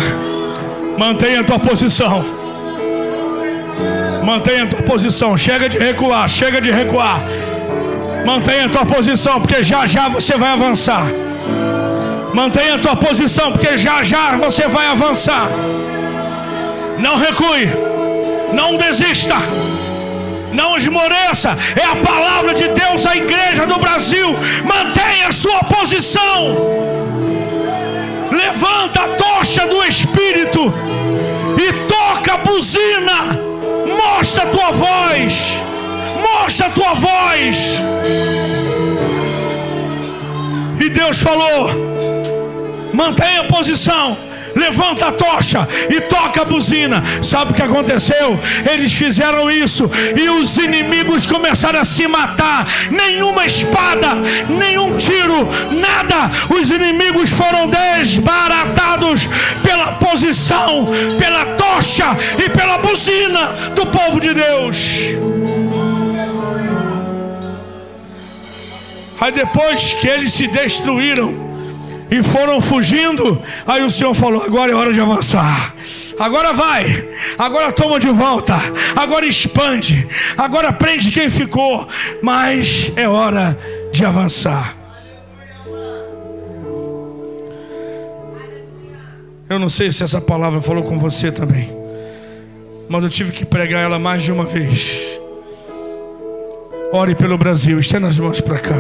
Mantenha a tua posição. Mantenha a tua posição. Chega de recuar, chega de recuar. Mantenha a tua posição, porque já já você vai avançar. Mantenha a tua posição, porque já já você vai avançar. Não recue, não desista, não esmoreça. É a palavra de Deus à igreja do Brasil. Mantenha a sua posição. Levanta a tocha do Espírito e toca a buzina. Mostra a tua voz. Mostra a tua voz. E Deus falou: mantenha a posição, levanta a tocha e toca a buzina. Sabe o que aconteceu? Eles fizeram isso e os inimigos começaram a se matar. Nenhuma espada, nenhum tiro, nada. Os inimigos foram desbaratados pela posição, pela tocha e pela buzina do povo de Deus. Aí depois que eles se destruíram e foram fugindo, aí o Senhor falou: agora é hora de avançar. Agora vai, agora toma de volta, agora expande, agora prende quem ficou, mas é hora de avançar. Eu não sei se essa palavra falou com você também, mas eu tive que pregar ela mais de uma vez. Ore pelo Brasil, estenda as mãos para cá.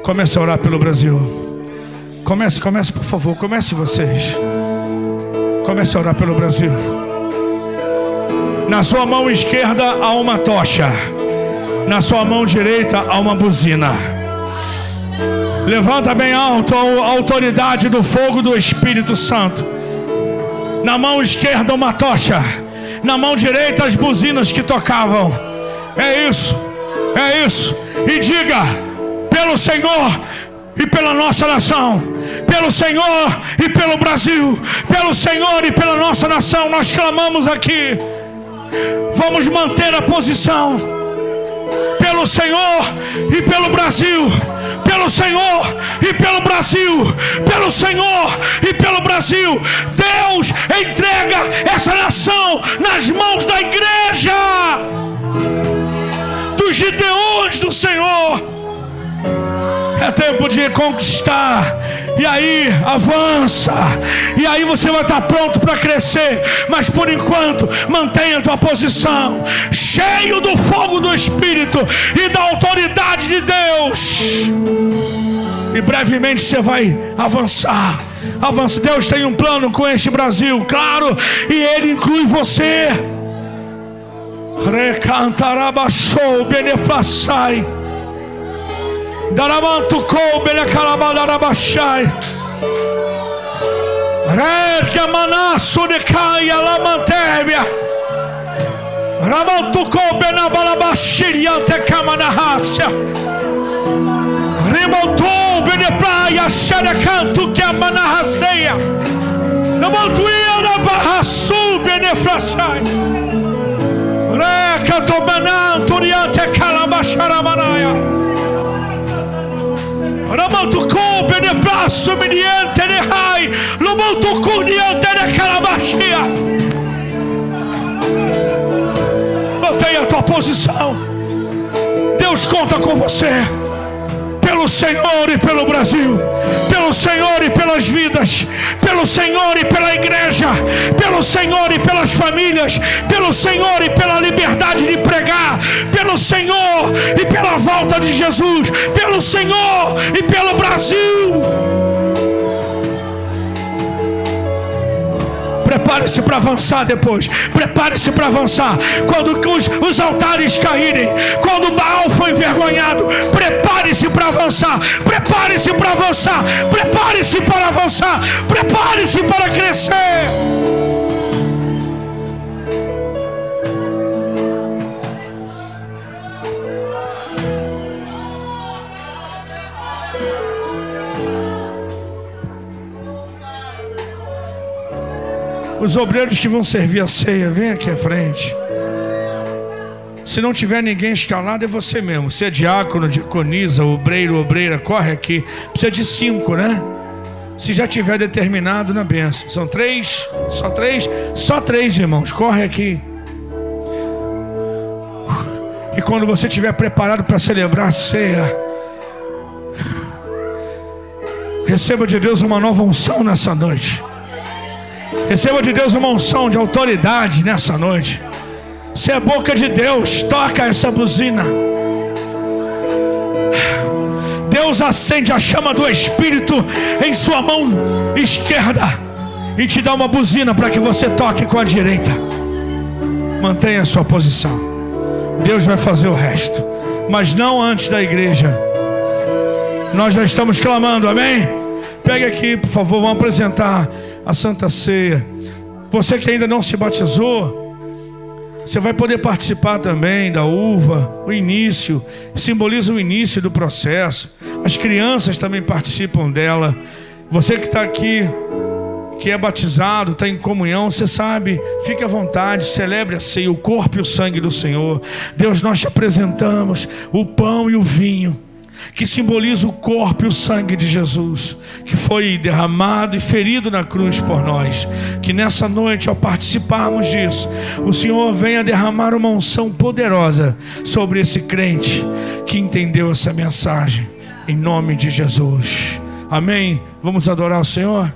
Comece a orar pelo Brasil. Comece, por favor. Comece vocês. Comece a orar pelo Brasil. Na sua mão esquerda há uma tocha. Na sua mão direita há uma buzina. Levanta bem alto a autoridade do fogo do Espírito Santo. Na mão esquerda uma tocha. Na mão direita as buzinas que tocavam. É isso. E diga: pelo Senhor e pela nossa nação, pelo Senhor e pelo Brasil, pelo Senhor e pela nossa nação, nós clamamos aqui. Vamos manter a posição. Pelo Senhor e pelo Brasil, pelo Senhor e pelo Brasil, pelo Senhor e pelo Brasil. Deus entrega essa nação nas mãos da igreja, dos Gideões do Senhor. É tempo de conquistar. E aí, avança. E aí você vai estar pronto para crescer. Mas por enquanto, mantenha a tua posição, cheio do fogo do Espírito e da autoridade de Deus. E brevemente você vai avançar. Avança. Deus tem um plano com este Brasil, claro. E Ele inclui você. Recantarabachou, benefaçai. Daramantu coube a calabadarabachai. Reca manasso de caia la mantébia. Ramantu coube na balabaxiria ante camanahácia. Rimontou bene praia xerecanto que a manahasseia. Ramantuia na barraçu benefraçai. Reca tobananto riante calabacharamanaya. Ramantucou benefaço mediante de rai. Ramantucou diante de calabachia. Mantenha a tua posição. Deus conta com você. Pelo Senhor e pelo Brasil, pelo Senhor e pelas vidas, pelo Senhor e pela igreja, pelo Senhor e pelas famílias, pelo Senhor e pela liberdade de pregar, pelo Senhor e pela volta de Jesus, pelo Senhor e pelo Brasil. Prepare-se para avançar depois. Prepare-se para avançar. Quando os altares caírem, quando Baal foi envergonhado, prepare-se para avançar. Prepare-se para avançar. Prepare-se para avançar. Prepare-se para crescer. Os obreiros que vão servir a ceia, vem aqui à frente. Se não tiver ninguém escalado, é você mesmo. Você é diácono, diaconisa, obreiro, obreira, corre aqui. Precisa de 5, né? Se já tiver determinado na bênção. São 3? Só 3? Só 3, irmãos. Corre aqui. E quando você estiver preparado para celebrar a ceia, receba de Deus uma nova unção nessa noite. Receba de Deus uma unção de autoridade nessa noite. Você é boca de Deus, toca essa buzina. Deus acende a chama do Espírito em sua mão esquerda e te dá uma buzina para que você toque com a direita. Mantenha a sua posição. Deus vai fazer o resto, mas não antes da igreja. Nós já estamos clamando, amém? Pegue aqui, por favor, vamos apresentar a Santa Ceia. Você que ainda não se batizou, você vai poder participar também da uva. O início simboliza o início do processo. As crianças também participam dela. Você que está aqui, que é batizado, está em comunhão, você sabe, fique à vontade, celebre a ceia, o corpo e o sangue do Senhor. Deus, nós te apresentamos o pão e o vinho, que simboliza o corpo e o sangue de Jesus, que foi derramado e ferido na cruz por nós. Que nessa noite, ao participarmos disso, o Senhor venha derramar uma unção poderosa sobre esse crente que entendeu essa mensagem, em nome de Jesus, amém? Vamos adorar o Senhor?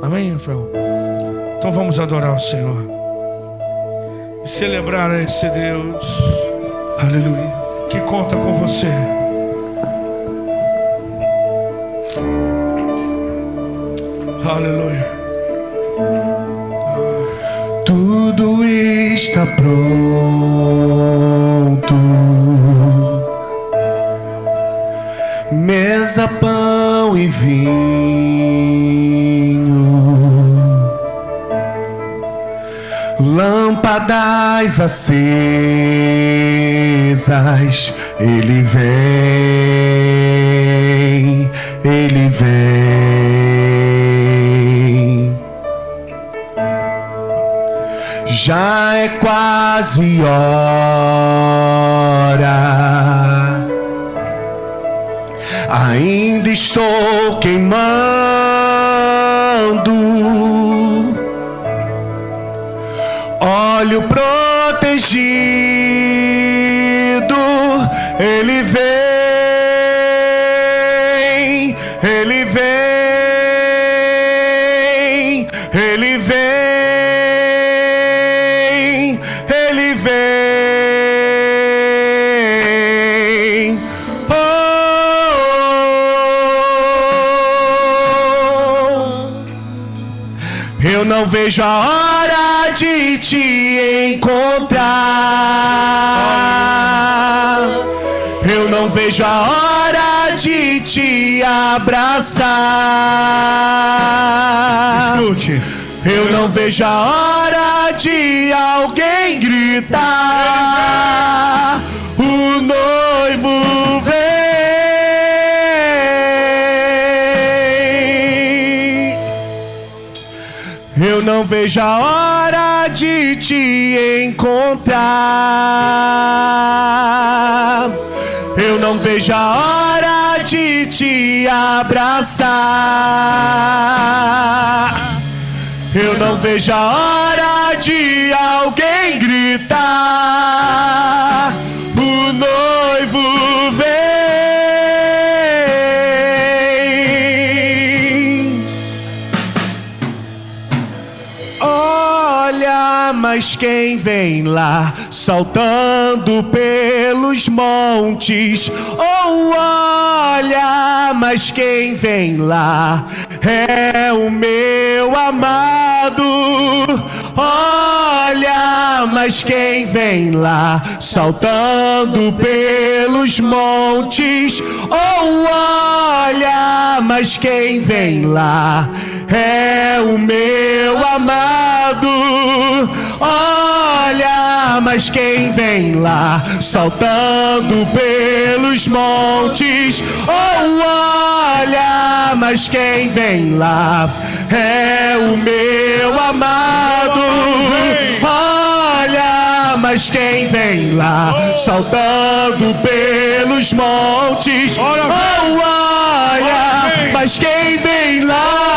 Amém, Rafael? Então vamos adorar o Senhor e celebrar a esse Deus, aleluia, que conta com você. Aleluia. Tudo está pronto. Mesa, pão e vinho, lâmpadas acesas. Ele vem, ele vem. Já é quase hora. Ainda estou queimando. Olho protegido. Ele vem, ele vem, ele vem, ele vem. Oh, eu não vejo a hora de te encontrar. Eu não vejo a hora de te abraçar. Escute. Eu não vejo a hora de alguém gritar: o noivo vem. Eu não vejo a hora de te encontrar. Eu não vejo a hora de te abraçar. Eu não vejo a hora de alguém gritar: o noivo vem. Olha, mas quem vem lá saltando pelos montes? Oh, olha, mas quem vem lá é o meu amado. Olha, mas quem vem lá saltando pelos montes? Oh, olha, mas quem vem lá é o meu amado. Olha, mas quem vem lá saltando pelos montes? Oh, olha, mas quem vem lá é o meu amado. Olha, mas quem vem lá saltando pelos montes? Oh, olha, mas quem vem lá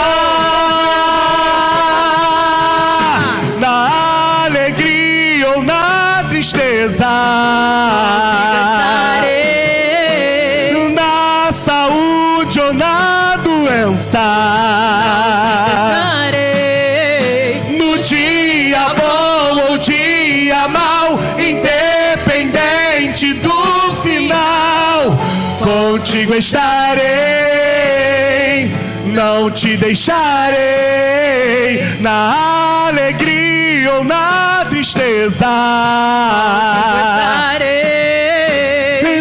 na alegria ou na tristeza, na saúde ou na doença, no dia bom ou dia mau, independente do final, contigo estarei, não te deixarei, na alegria ou na tristeza,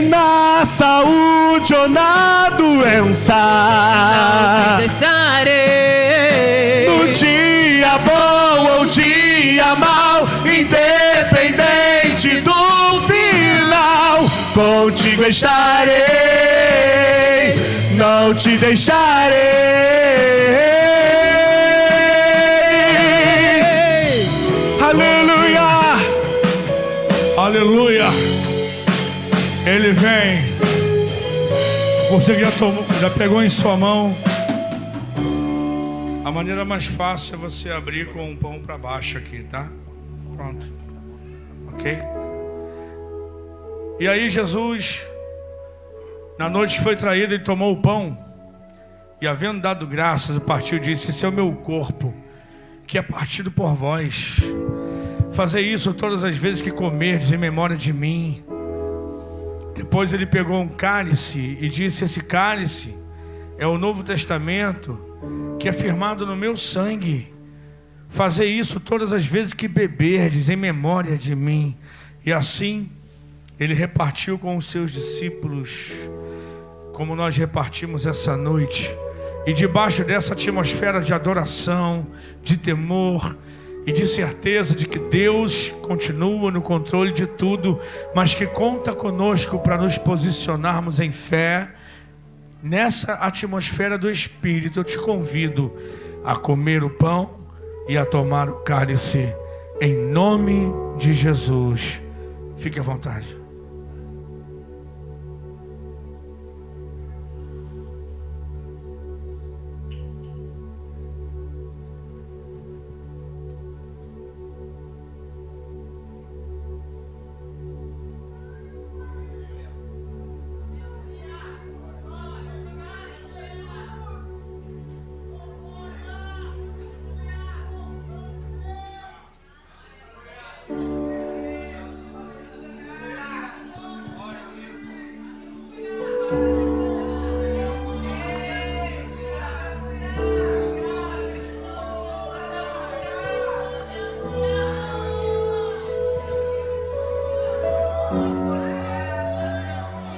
na saúde ou na doença, no dia bom ou dia mau, independente do final, contigo estarei, não te deixarei. Aleluia, Aleluia. Ele vem. Você que já pegou em sua mão. A maneira mais fácil é você abrir com o pão para baixo aqui, tá? Pronto. Ok? E aí Jesus, na noite que foi traído, ele tomou o pão e, havendo dado graças, partiu e disse: esse é o meu corpo, que é partido por vós. Fazei isso todas as vezes que comerdes em memória de mim. Depois ele pegou um cálice e disse: esse cálice é o Novo Testamento que é firmado no meu sangue. Fazer isso todas as vezes que beberdes, em memória de mim. E assim ele repartiu com os seus discípulos, como nós repartimos essa noite. E debaixo dessa atmosfera de adoração, de temor e de certeza de que Deus continua no controle de tudo, mas que conta conosco para nos posicionarmos em fé, nessa atmosfera do Espírito, eu te convido a comer o pão e a tomar o cálice, em nome de Jesus. Fique à vontade.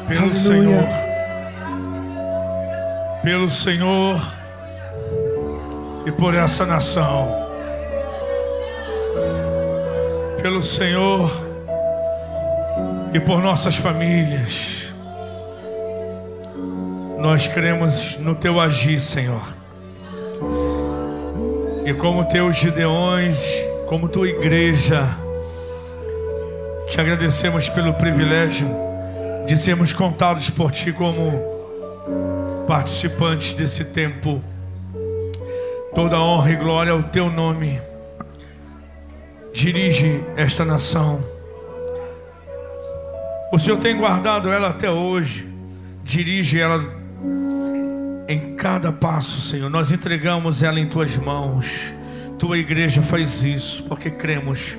Pelo Senhor, pelo Senhor e por essa nação, pelo Senhor e por nossas famílias, nós cremos no teu agir, Senhor, e como teus Gideões, como tua igreja, te agradecemos pelo privilégio de sermos contados por ti como participantes desse tempo. Toda honra e glória ao teu nome. Dirige esta nação. O Senhor tem guardado ela até hoje. Dirige ela em cada passo, Senhor. Nós entregamos ela em tuas mãos. Tua igreja faz isso porque cremos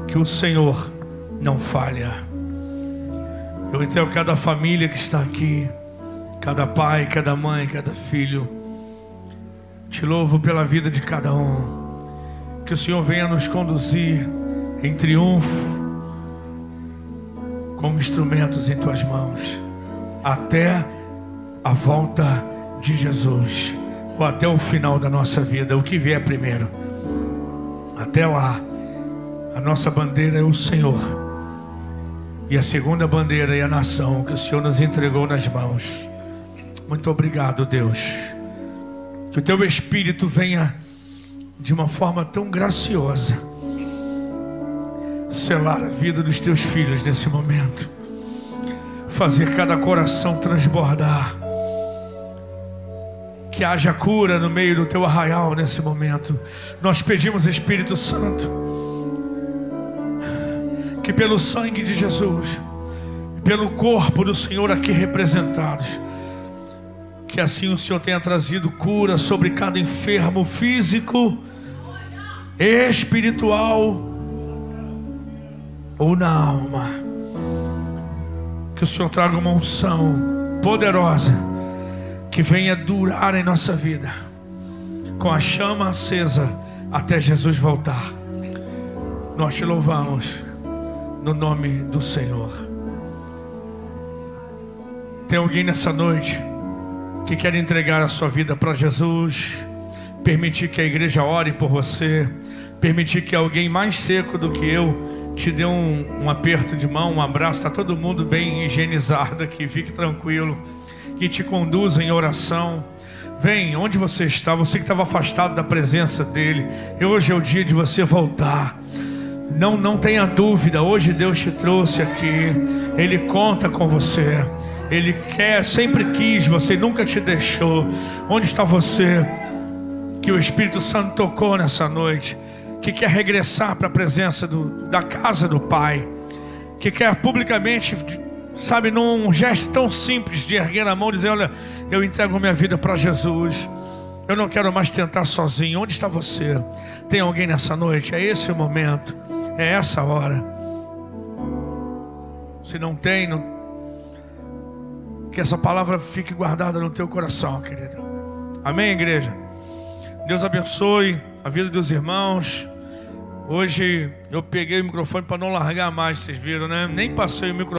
que o Senhor não falha. Eu entrego cada família que está aqui, cada pai, cada mãe, cada filho. Te louvo pela vida de cada um. Que o Senhor venha nos conduzir em triunfo, como instrumentos em tuas mãos, até a volta de Jesus, ou até o final da nossa vida, o que vier primeiro. Até lá, a nossa bandeira é o Senhor. E a segunda bandeira é a nação que o Senhor nos entregou nas mãos. Muito obrigado, Deus. Que o teu Espírito venha de uma forma tão graciosa selar a vida dos teus filhos nesse momento. Fazer cada coração transbordar. Que haja cura no meio do teu arraial nesse momento. Nós pedimos, Espírito Santo, que pelo sangue de Jesus, pelo corpo do Senhor aqui representados, que assim o Senhor tenha trazido cura sobre cada enfermo físico, espiritual ou na alma. Que o Senhor traga uma unção poderosa que venha durar em nossa vida, com a chama acesa até Jesus voltar. Nós te louvamos no nome do Senhor. Tem alguém nessa noite que quer entregar a sua vida para Jesus, permitir que a igreja ore por você, permitir que alguém mais seco do que eu te dê um aperto de mão, um abraço? Está todo mundo bem higienizado aqui, fique tranquilo, que te conduza em oração. Vem, onde você está, você que estava afastado da presença dele, hoje é o dia de você voltar. Não tenha dúvida, hoje Deus te trouxe aqui, Ele conta com você, Ele quer, sempre quis você, nunca te deixou. Onde está você que o Espírito Santo tocou nessa noite, que quer regressar para a presença da casa do Pai, que quer publicamente, sabe, num gesto tão simples de erguer a mão e dizer: olha, eu entrego minha vida para Jesus, eu não quero mais tentar sozinho. Onde está você? Tem alguém nessa noite? É esse o momento, é essa hora. Se não tem, que essa palavra fique guardada no teu coração, querido. Amém, igreja? Deus abençoe a vida dos irmãos. Hoje eu peguei o microfone para não largar mais, vocês viram, né? Nem passei o microfone.